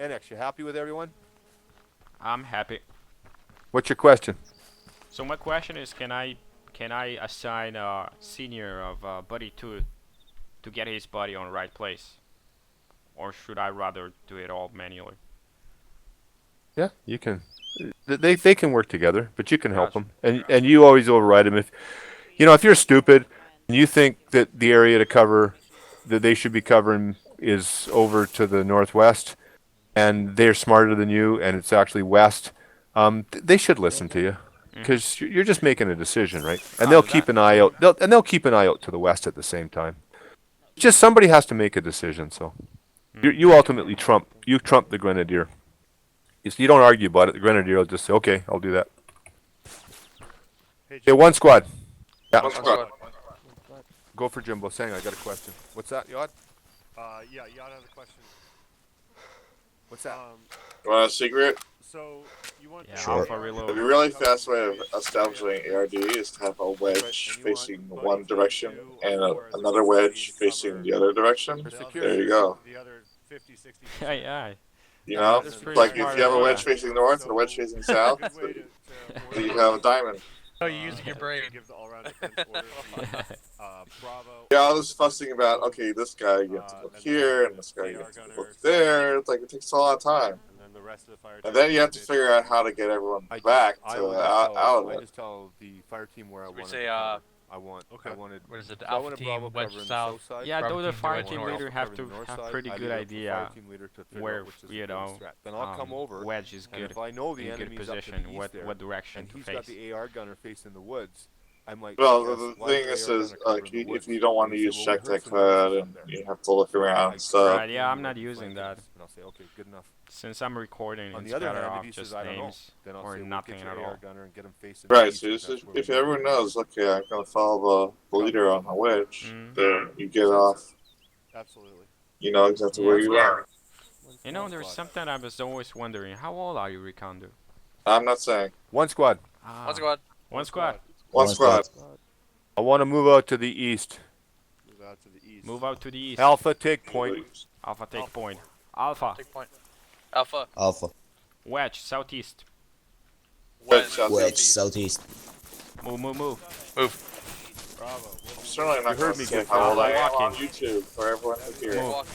Enex, you happy with everyone? I'm happy. What's your question? So my question is, can I assign a senior of Bodei to get his body on the right place, or should I rather do it all manually? Yeah, you can. They can work together, but you can help Gotcha. them, and you always override them if if you're stupid and you think that the area to cover that they should be covering is over to the northwest, and they're smarter than you, and it's actually west. They should listen to you because you're just making a decision, right? And they'll keep an eye out. They'll keep an eye out to the west at the same time. Just somebody has to make a decision. So you ultimately trump the grenadier. You don't argue about it. The grenadier will just say, "Okay, I'll do that." Okay, one squad. Yeah. One squad. Go for Jimbo. Saying I got a question. What's that, Yod? Yeah, Yacht has a question. What's that? You want a secret? So you want Yeah, Sure. Alpha A reload. really fast way of establishing ARD is to have a wedge facing one direction and another wedge facing the other direction. For There security. you go. The other 50, 60. Aye, aye. You know, That's it's pretty like if smart you have a wedge idea. facing north and a wedge facing south, you have a diamond. Oh, you're using your brain. Give the all-round defense order. Bravo. Yeah, I was fussing about, okay, this guy gets to look here and this guy gets to look there. It's like it takes a lot of time. And then the rest of the fire. And then you have to figure out how to get everyone back to out of I it. just tell the fire team where I want. say, I wanted. what is it, So I Alpha wanted team, Bravo wedge covering south. the south side. Yeah, Bravo though the team fire wedge team north. leader Alpha have covering to the north have side. pretty I good leave it for idea fire team leader to figure where out which is the you greatest know threat. Then I'll come over. wedge is And good. if I know the In good enemy's up to position, the east what there, direction and to he's got face. the AR gunner facing the woods, I'm like, Well, yes, the why thing is is, the AR is gunner like, covering the if woods? you don't want to And they use say, check well, we heard tech some noises HUD up and there. you have to look around and Like, stuff. Right, yeah, I'm not flank using that. And I'll say, okay, good enough. Since I'm recording, On it's the other better hand, if off he just says, I don't know, names then I'll or say, well, nothing get your at AR all. gunner and get him facing Right, east, so because it's just, that's where if we need everyone to go. knows, okay, I'm going to follow the leader on the wedge, Mm. there, you get off, Absolutely. you know exactly Yeah. where you are. You know, there's something I was always wondering. How old are you, Recondo? I'm not saying. One squad. Ah, One squad. One squad. One squad. I want to move out to the east. Move out to the east. Move out to the east. Alpha, take point. Alpha, take point. Alpha. Take point. Alpha. Alpha. Wedge, southeast. Wedge, Wedge, southeast. Move, move, move. Bravo. I'm certainly not You going heard to me, say good how old I am walking. on YouTube for everyone to hear. Move. Walking.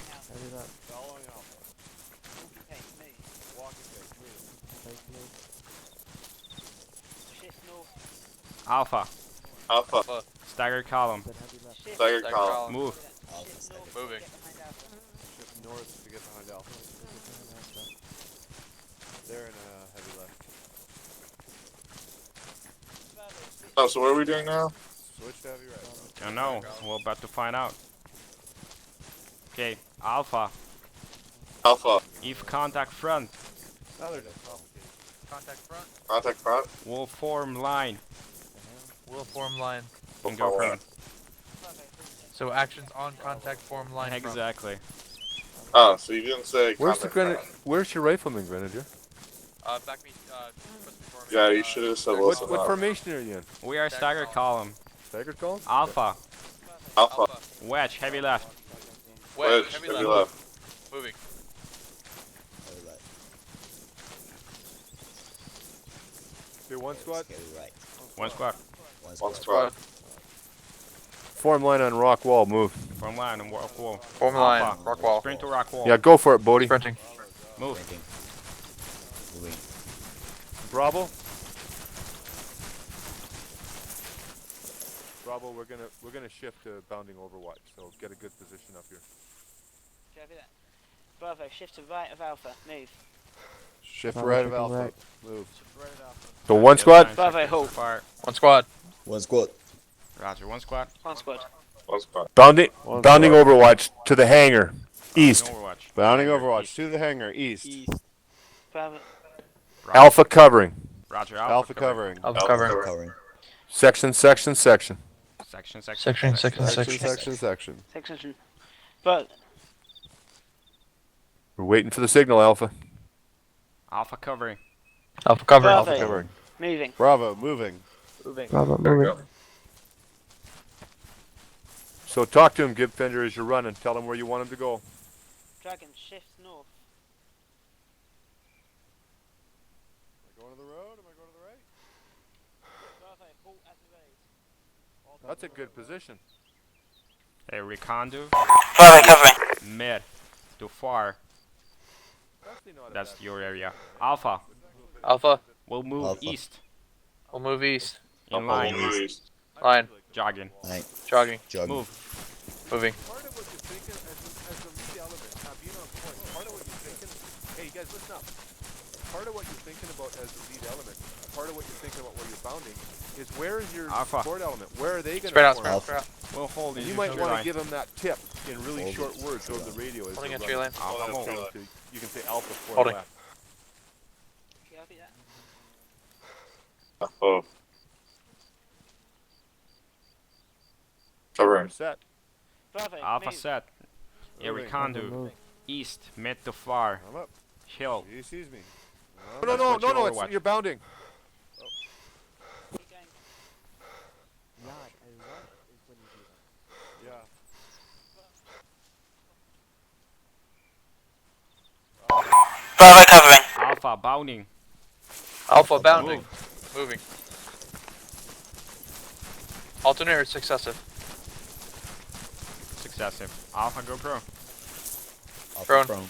Following Alpha. Walking pace. Shift north. Alpha. Alpha, Stagger column. Shift stagger column. Move. Moving. Shift north to get behind Alpha. They're in a heavy left. Oh, so what are we doing now? Switch to heavy right. I know. We're about to find out. Okay, Alpha. Alpha, If contact front, Now they're just complicated. Contact front. contact front. will form line Will form line. and go Follow front. So actions on contact form line. front. Exactly. Oh, so you didn't say Where's the contact grenadier? front. Where's your rifleman, grenadier? Back me. Put me forming, Yeah, you should have said Wilson. What formation are you in? We are stagger column. Staggered column? Alpha. Alpha, Wedge, heavy left. wedge, heavy left. Moving. Here, one squad. Scary right. One squad. One squad. Form line on rock wall. Move. Form line and rock wall. Form line, Alpha. rock wall. Sprint to rock wall. Yeah, go for it, Bodei. Sprinting. Move. Sprinting. Moving. Bravo. Bravo, we're gonna shift to bounding overwatch, so get a good position up here. Copy that. Bravo, shift to right of Alpha. Move. Shift Bravo, right of shifting Alpha. right. Move. So one squad. Bravo, halt. Fire. One squad. One squad. Roger. One squad. One squad. One squad. Bounding One bounding squad. overwatch to the hangar. East. Overwatch. Bounding Hangar, Overwatch east. to the hangar. East. Bravo. Roger. Alpha covering. Roger. Alpha covering. Alpha covering. Covering. Section. Section. Section. Section. Section. But We're waiting for the signal, Alpha. Alpha covering. Alpha covering. Bravo. Alpha covering. moving. Bravo, moving. Bravo, moving. So talk to him, Gifender, as you're running. Tell him where you want him to go. Dragon, shift north. Am I going to the road? Am I going to the right? Bravo, halt at the road. That's a good position. Hey, Recondo. Bravo covering. Mid. To far. That's your area. Alpha. Alpha. We'll move Alpha. east. We'll move east. In line. Line. Jogging. Right. Jogging. Jogging. Move. Moving. Part of what you're thinking as the lead element, being on point, part of what you're thinking, hey guys, listen up. Part of what you're thinking about as the lead element, part of what you're thinking about where you're bounding, is where is your Alpha. support element? Where are they going Spread out, to spread out, Alpha. spread out. We'll hold And in you might tree want to line. give them that tip in really Hold short it. words over the radio. As Holding they're a tree running. line. Alpha hold. You can say Alpha for Holding. left. Copy that. Oh. We're Covering. set. Bravo, Alpha move. set. Yeah, Moving. Recondo. Move. East. Mid to far. I'm up. Hill. He sees me. No, That's what you it's, overwatch. you're bounding. Keep going. Yeah. Bravo covering. Alpha bounding. Alpha bounding. Moving. Alternate or successive? Successive. Alpha go pro. Alpha Prone. prone.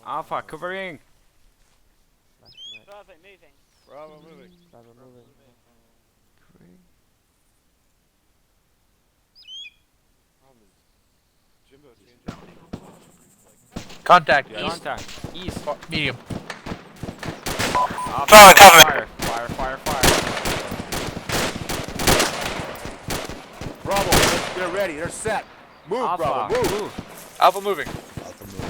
Alpha covering. Bravo, moving. Bravo, moving. Bravo, moving. Jimbo changing. Contact. Yeah. East. Contact. East. Medium. Alpha Bravo covering. fire. Fire. Bravo, they're ready. They're set. Move, Alpha. Bravo, move. Alpha moving. Alpha move.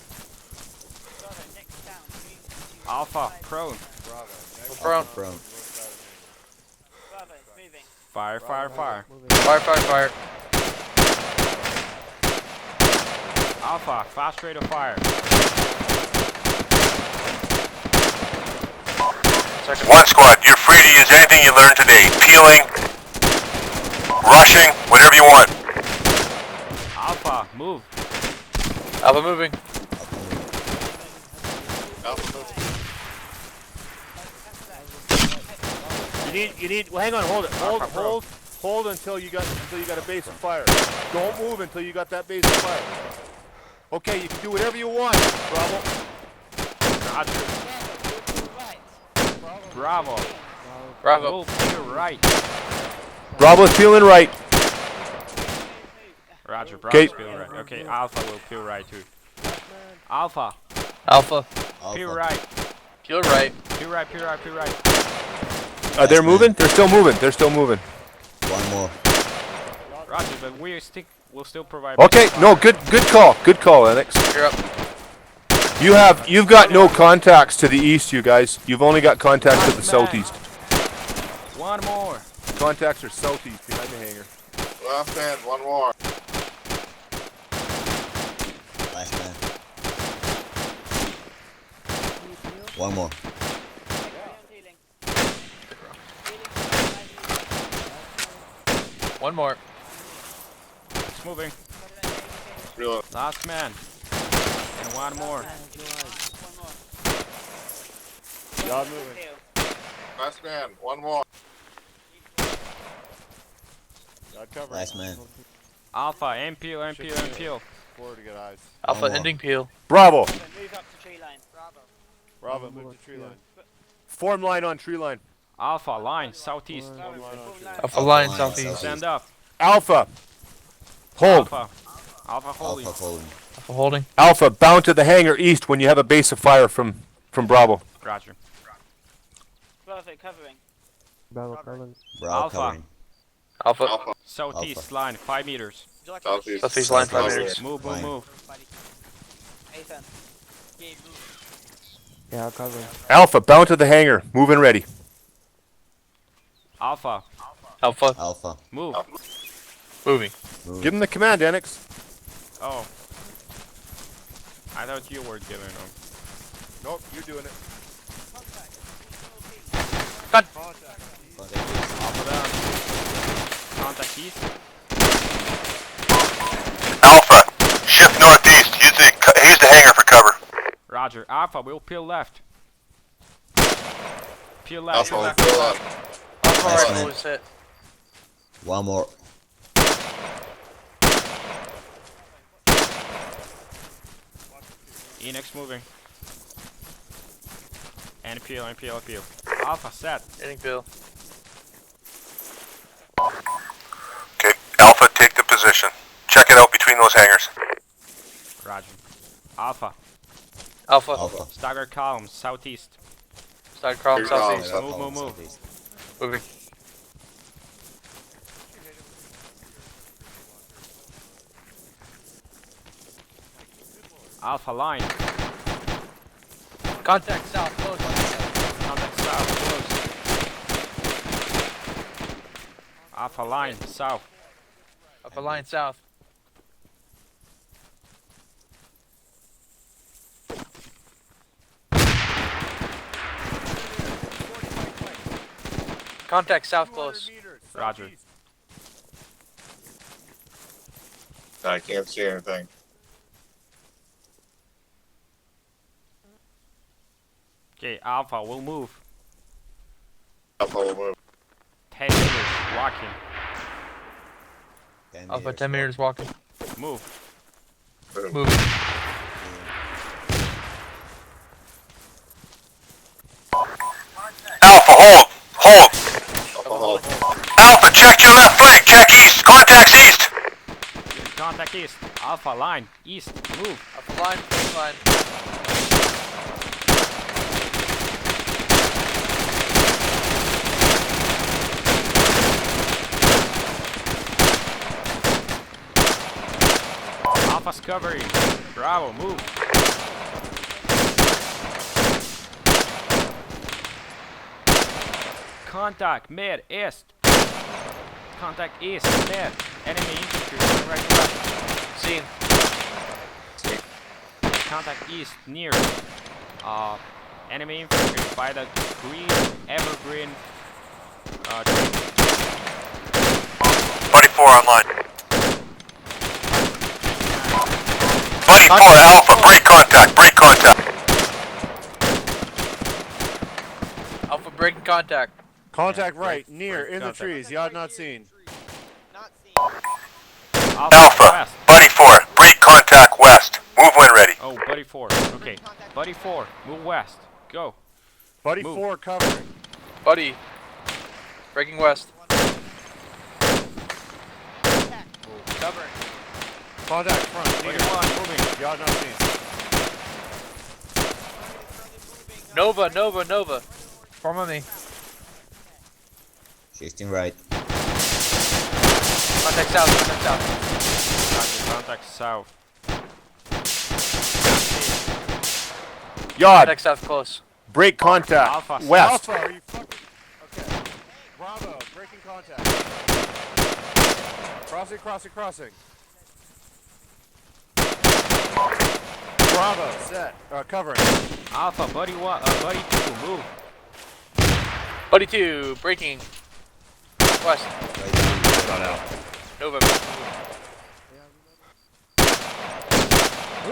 Bravo, next down. Move to Alpha side. prone. Bravo. Next. Prone. Alpha prone. Bravo, moving. Fire. Moving. Fire. Alpha fast rate of fire. Second. One squad, you're free to use anything you learned today. Peeling, rushing, whatever you want. Alpha move. Alpha moving. Alpha move. You need. Well, hang on. Hold it. Alpha pro. Hold until you got a base of fire. Don't move until you got that base of fire. Okay, you can do whatever you want, Bravo. Roger. Bravo, right. Bravo. Bravo. We'll clear right. Bravo's feeling right. Roger. Okay. Bravo's peel right. Okay. Alpha will peel right too. Alpha. Alpha. Peel Alpha. right. Peel right. Peel right. They're moving. They're still moving. One more. Roger, but we'll still provide. Okay. No. Good call. Good call, Enex. You're up. You've got no contacts to the east, you guys. You've only got contacts to the southeast. One more. Contacts are southeast behind the hangar. Left hand, one more. Last man. One more. Healing. One more. It's moving. Real. Last man. And one more. Yard moving. Last man. One more. Yard covering. Last man. Alpha, MPO, MPO, MPO. Forward to get eyes. Alpha One more. ending peel. Bravo. Move up to tree line. Bravo. Bravo, move to tree line. Form line on tree line. Alpha, line, southeast. Form line on tree line. Alpha line line, southeast. Stand up. Alpha. Hold. Alpha. Alpha holding. Alpha holding. Alpha holding. Alpha, bound to the hangar east when you have a base of fire from Bravo. Roger. Bravo covering. Bravo covering. Bravo Alpha. covering. Alpha. Alpha. Southeast Alpha. line, 5 meters. Southeast. Southeast line 5 Southeast. meters. Move, move, Line. move. Ethan. Gabe, move. Yeah, covering. Alpha, bound to the hangar. Move and ready. Alpha, Alpha. Alpha. move. Moving. Move. Give him the command, Enex. Oh. I thought you were giving them. Nope, you're doing it. Contact. Alpha down. Contact east. Alpha, shift northeast. Use the hangar for cover. Roger. Alpha, we'll peel left. Peel left. Alpha, fill up. Alpha Last rifle man. is hit. One more. Enex moving. NPL, NPL, NPL. Alpha set. Ending peel. Okay, Alpha, take the position. Check it out between those hangars. Roger. Alpha. Alpha. Alpha. Stagger columns, southeast. Start column Stagger column. southeast. Move, move, move. Southeast. Moving. Alpha line. Contact south. Close. Contact south, close. Alpha line, south. Alpha line south. Contact south close. Roger. I can't see anything. Okay, Alpha, we'll move. Alpha will move. 10 meters, walking. 10 Alpha meters. 10 meters walking. Move. Moving. Alpha, hold. Hold. Alpha, hold. Alpha, check your left flank. Check east. Contacts east. Contact east. Alpha line, east, move. Alpha line. First line. Alpha's covering. Bravo, move. Contact mid, east. Contact east, mid. Enemy infantry, going right to left. Seen. Contact east, near. Enemy infantry by the green, evergreen tree. Buddy 4 online. Buddy 4, Alpha, break contact. Break contact. Alpha breaking contact. Contact right, near, in the contact. trees. Yard not seen. Alpha, west. Buddy 4, break contact west. Move when ready. Oh, Buddy 4. Okay. Buddy 4, move west. Go. Buddy Move. 4 covering. Buddy. Breaking west. Covering. Contact front, Buddy near. 1, moving. Yard not seen. Nova. Nova. Nova. Form on me. Shifting right. Contact south. Contact south. Contact south. Yard, Contact south close. break contact. Alpha, West. Alpha, are you fucking... Okay. Bravo, breaking contact. Crossing, crossing, crossing. Bravo, set. Covering. Alpha, Buddy 1, Buddy 2, move. Buddy 2. Breaking. West. Right down. Shot out. Nova. Ooh,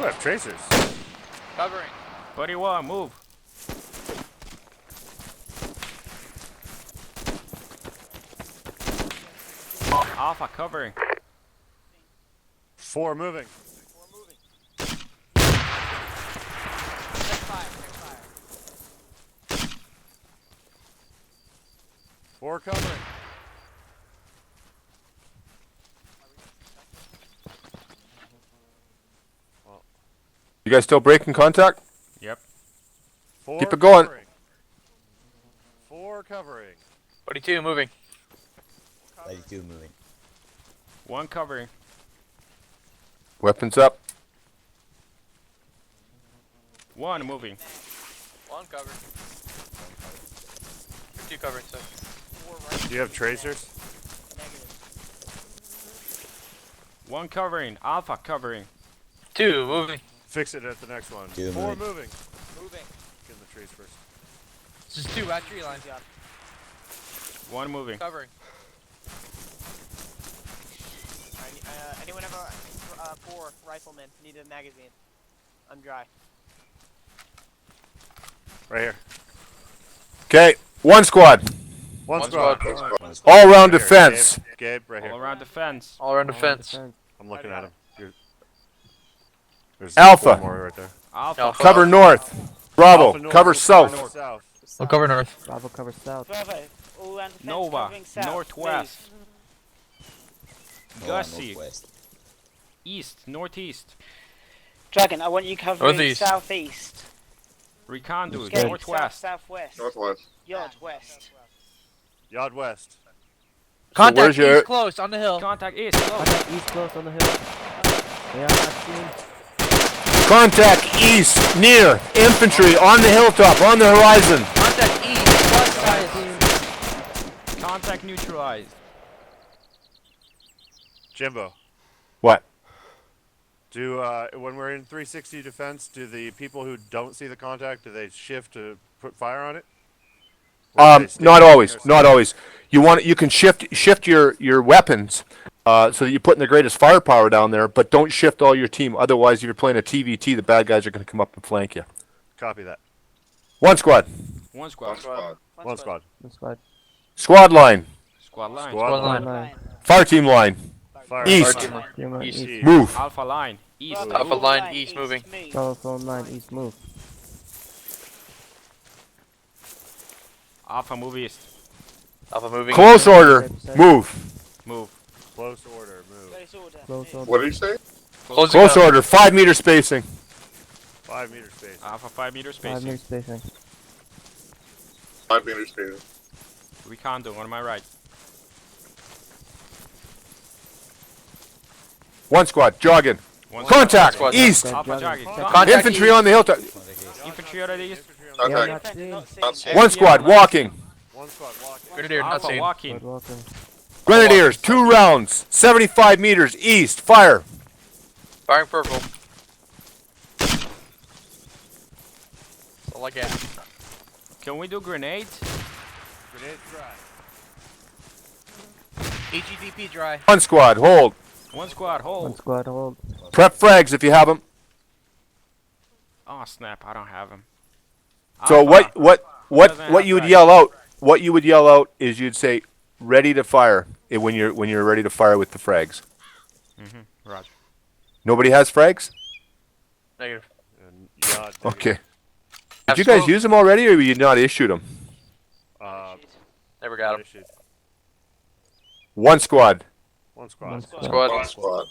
I have tracers. Covering. Buddy 1, move. Alpha covering. 4 moving. Four covering. You guys still breaking contact? Yep. 4 Keep it going. covering. 4 covering. 42 moving. 32 moving. 1 covering. Weapons up. 1 moving. 1 cover. 2 covering, so. Do you have tracers? 1 covering. Alpha covering. 2 moving. Fix it at the next one. 2 4 moving. moving. Moving. Get in the trees first. This is 2 at tree line. 1 moving. Covering. Anyone have a 4 rifleman? Need a magazine. I'm dry. Right here. Okay, 1 squad. One One squad. squad. One squad. All around Right here, defense. Gabe, right here. All around the fence. All around defense. I'm looking at him. There's Alpha. 4 more right there. Alpha. Alpha. Cover north. Bravo. Alpha north, Cover south. north, south. We'll cover north. Bravo cover south. Bravo. All around the fence. Nova. Covering south, Northwest. Oh, Gusy. northwest. East. Northeast. Please. Dragon, I want you covering Northeast. southeast. Recondo. Gabe, Northwest. Southwest. Northwest. Yard west. Yard west. Contact where's your- east close on the hill. Contact east. Close. Contact east close on the hill. They are not seen. Contact east, near. Infantry on the hilltop, on the horizon. Contact east. Plus size. Contact neutralized. Jimbo. What? Do when we're in 360 defense, do the people who don't see the contact, do they shift to put fire on it? Or do they stay Not on always. their Not side? always. You can shift your weapons so that you put in the greatest firepower down there, but don't shift all your team. Otherwise, if you're playing a TVT, the bad guys are going to come up and flank you. Copy that. 1 squad. 1 squad. One squad. One squad. One squad. Squad line. Squad line. Squad line. Line. Fire team line. Fire. East. Fire. Human East. east. East. Move. Alpha line. East. Bravo, Alpha all line, east moving. move. Bravo phone line east move. Alpha move east. Alpha moving. Close order. Move. Move. Close order. Move. Close order. Close move. order. What did you say? Closing Close up. order. 5 meter spacing. 5 meter space. Alpha 5 meter 5 spacing. meter spacing. 5 meters space. Recondo on my right. 1 squad. Jogging. One Contact. Squad. East. Alpha jogging. Contact Infantry east. on the hilltop. Infantry on the east. They are Contact. not Defense seen. not seen. Not seen. 1 squad. Walking. One squad walking. Grenadier not Alpha seen. walking. Squad walking. Grenadiers. 2 rounds. 75 meters east. Fire. Firing purple. That's all I got. Can we do grenades? Grenade dry. HEDP dry. 1 squad. Hold. 1 squad. One Hold. squad hold. Prep frags if you have them. Oh snap! I don't have him. So Alpha. what Doesn't what have you would frags. yell out? What you would yell out is you'd say, "Ready to fire." When you're ready to fire with the frags. Roger. Nobody has frags. Negative. And yard. Okay. Did you guys use them already, or you not issued them? Never got him. Issued. 1 squad. One squad. One squad. Squad. One squad.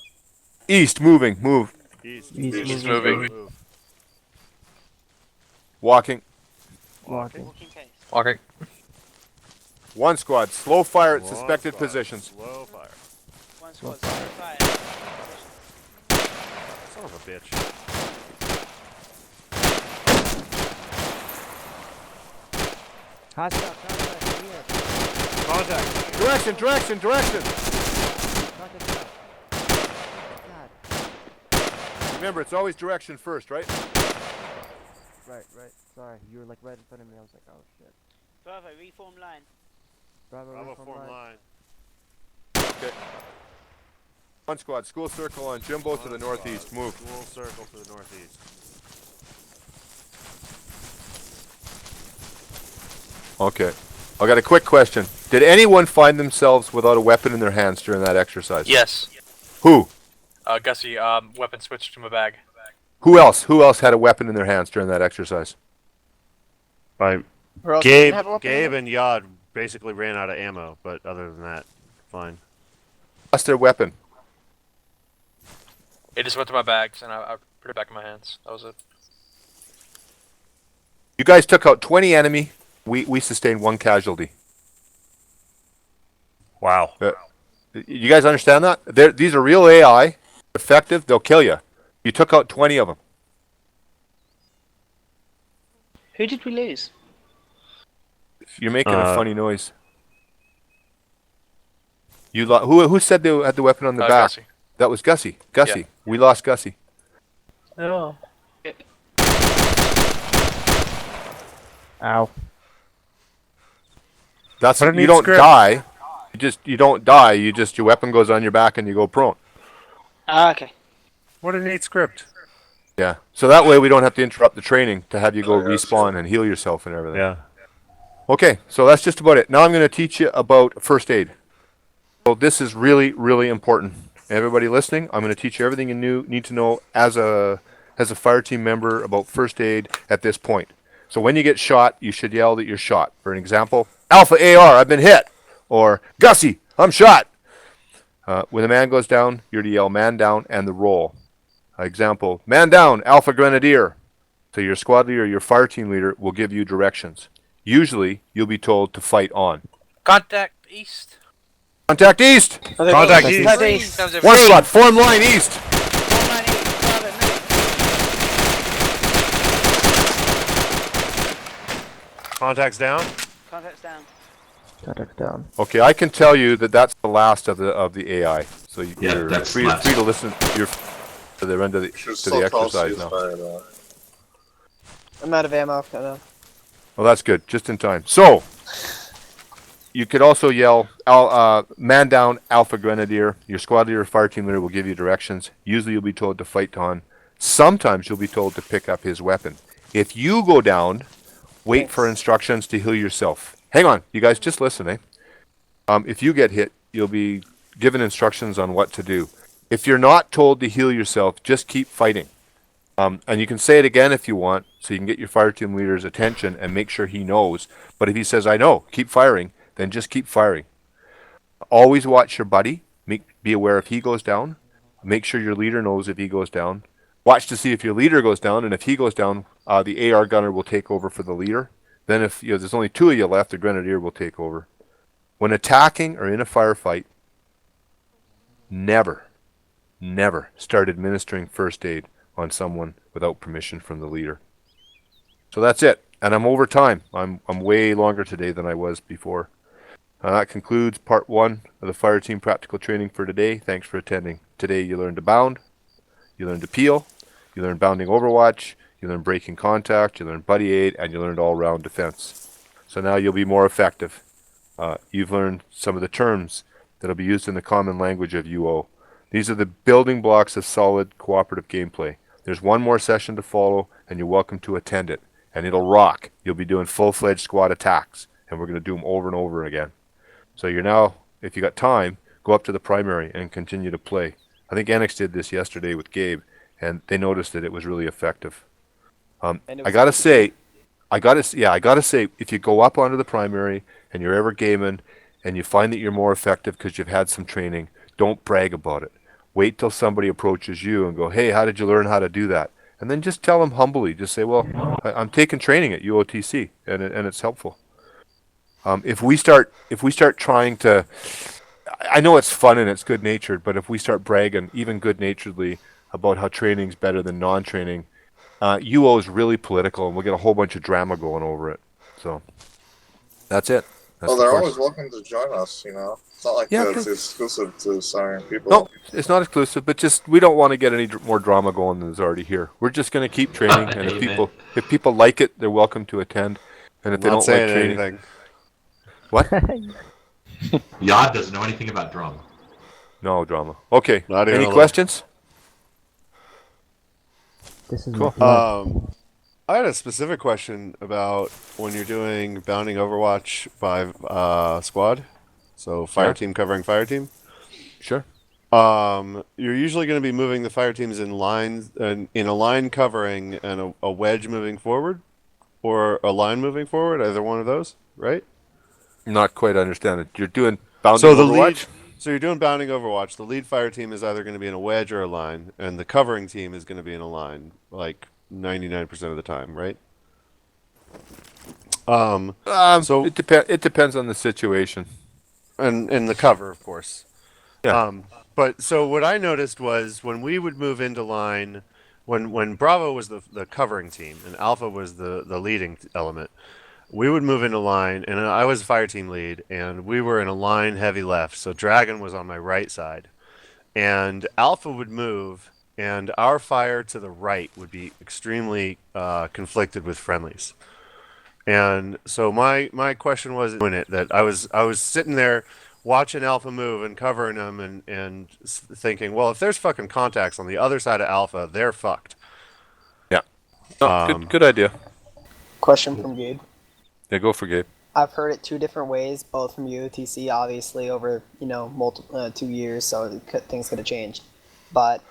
East. Moving. Move. East. East East moving. moving. Move. Walking. Walking. Walking pace. Walking. 1 squad. Slow fire at One suspected squad. positions. Slow fire. One squad. Slow Fire. Son of a bitch. Hostile contact here. Contact. Direction. Direction. Direction. Contact here. God. Remember, it's always direction first, right? Right. Sorry, you were like right in front of me. I was like, oh shit. Bravo, reform line. Bravo, Bravo reform form line. line. Okay. One squad, school circle on Jimbo to the northeast. Move. School circle to the northeast. Okay. I got a quick question. Did anyone find themselves without a weapon in their hands during that exercise? Yes. Who? Gusy, weapon switched to my bag. Who else? Who else had a weapon in their hands during that exercise? Gabe and Yod basically ran out of ammo, but other than that, fine. Lost their weapon. It just went to my bags, and I put it back in my hands. That was it. You guys took out 20 enemy. We sustained 1 casualty. Wow. You guys understand that? These are real AI. Effective. They'll kill you. You took out 20 of them. Who did we lose? You're making a funny noise. Who said they had the weapon on the back? Gusy. That was Gusy. Gusy. Yeah. We lost Gusy. Oh. Ow. That's What a you neat don't script. die. You don't die. Your weapon goes on your back and you go prone. Ah, okay. What a neat script. Yeah. So that way we don't have to interrupt the training to have you go yeah, respawn and heal yourself and everything. Yeah. Okay, so that's just about it. Now I'm going to teach you about first aid. So this is really, really important. Everybody listening, I'm going to teach you everything you need to know as a fire team member about first aid at this point. So when you get shot, you should yell that you're shot. For an example, Alpha AR, I've been hit. Or Gusy, I'm shot. When a man goes down, you're to yell man down and the roll. Example, man down, Alpha Grenadier. So your squad leader, your fire team leader will give you directions. Usually, you'll be told to fight on. Contact east. Contact east! Contact east. Contact east. One squad, form line east! Contacts down. Contacts down. Contact down. Okay, I can tell you that that's the last of the AI. So you're that's free last. to listen. You're to the end of the Should to the still tell exercise now. ceasefire, though. I'm out of ammo. Kinda. Well, that's good. Just in time. So you could also yell, "Man down, Alpha Grenadier." Your squad leader, or fire team leader will give you directions. Usually, you'll be told to fight on. Sometimes you'll be told to pick up his weapon. If you go down, wait for instructions to heal yourself. Hang on, you guys, just listen, eh? If you get hit, you'll be given instructions on what to do. If you're not told to heal yourself, just keep fighting. And you can say it again if you want, so you can get your fire team leader's attention and make sure he knows. But if he says, I know, keep firing, then just keep firing. Always watch your buddy. Be aware if he goes down. Make sure your leader knows if he goes down. Watch to see if your leader goes down, and if he goes down, the AR gunner will take over for the leader. Then if there's only 2 of you left, the grenadier will take over. When attacking or in a firefight, never start administering first aid on someone without permission from the leader. So that's it. And I'm over time. I'm way longer today than I was before. That concludes part 1 of the fire team practical training for today. Thanks for attending. Today you learned to bound, you learned to peel, you learned bounding overwatch, you learned breaking contact, you learned buddy aid, and you learned all-round defense. So now you'll be more effective. You've learned some of the terms that will be used in the common language of UO. These are the building blocks of solid cooperative gameplay. There's one more session to follow, and you're welcome to attend it. And it'll rock. You'll be doing full-fledged squad attacks, and we're going to do them over and over again. So you're now, if you got time, go up to the primary and continue to play. I think Enex did this yesterday with Gabe, and they noticed that it was really effective. I gotta say, if you go up onto the primary and you're ever gaming and you find that you're more effective because you've had some training, don't brag about it. Wait till somebody approaches you and go, hey, how did you learn how to do that? And then just tell them humbly, just say, well, I'm taking training at UOTC, and it's helpful. If we start trying to, I know it's fun and it's good-natured, but if we start bragging, even good-naturedly, about how training's better than non-training, UO is really political, and we'll get a whole bunch of drama going over it. So that's it. That's Well, the they're course. always welcome to join us, you know. It's not like it's exclusive to Siren people. No, it's not exclusive, but just we don't want to get any more drama going than is already here. We're just going to keep training, and if people like it, they're welcome to attend. And if they don't like training, what? Yod doesn't know anything about drama. No drama. Okay. Not even Any a little. questions? This is Cool. my blood. I had a specific question about when you're doing bounding Overwatch by squad, so fire Yeah. team covering fire team. Sure. You're usually going to be moving the fire teams in lines, in a line covering and a wedge moving forward, or a line moving forward. Either one of those, right? Not quite understand it. You're doing bounding So the Overwatch? lead, so you're doing bounding Overwatch. The lead fire team is either going to be in a wedge or a line, and the covering team is going to be in a line, like 99% of the time, right? So it depends on the situation. and in the cover, of course. Yeah. But so what I noticed was when we would move into line, when Bravo was the covering team and Alpha was the leading element, we would move into line, and I was fire team lead, and we were in a line heavy left. So Dragon was on my right side, and Alpha would move, and our fire to the right would be extremely conflicted with friendlies. And so my question was doing it that I was sitting there watching Alpha move and covering them and thinking, well, if there's fucking contacts on the other side of Alpha, they're fucked. Yeah. Oh, good idea. Question from Gabe. Yeah, go for Gabe. I've heard it two different ways, both from UTC, obviously, over, multiple 2 years, so things could have changed. But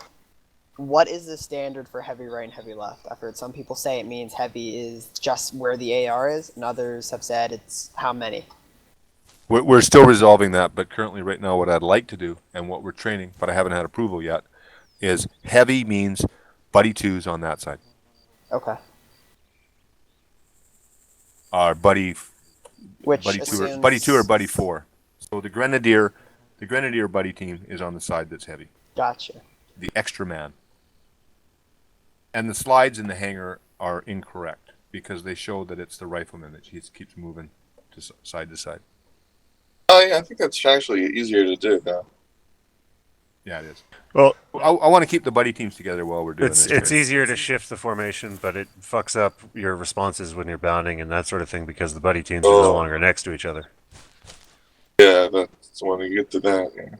what is the standard for heavy right and heavy left? I've heard some people say it means heavy is just where the AR is, and others have said it's how many. We're still resolving that, but currently right now what I'd like to do and what we're training, but I haven't had approval yet, is heavy means buddy 2's on that side. Okay. Buddy Which buddy 2 assumes... or buddy 2 or buddy 4. So the Grenadier buddy team is on the side that's heavy. Gotcha. The extra man. And the slides in the hangar are incorrect because they show that it's the rifleman that keeps moving to side to side. Oh yeah, I think that's actually easier to do now. Yeah, it is. Well, I want to keep the buddy teams together while we're doing this. it's easier to shift the formation, but it fucks up your responses when you're bounding and that sort of thing because the buddy teams are no longer next to each other. Yeah, that's when you get to that. Yeah.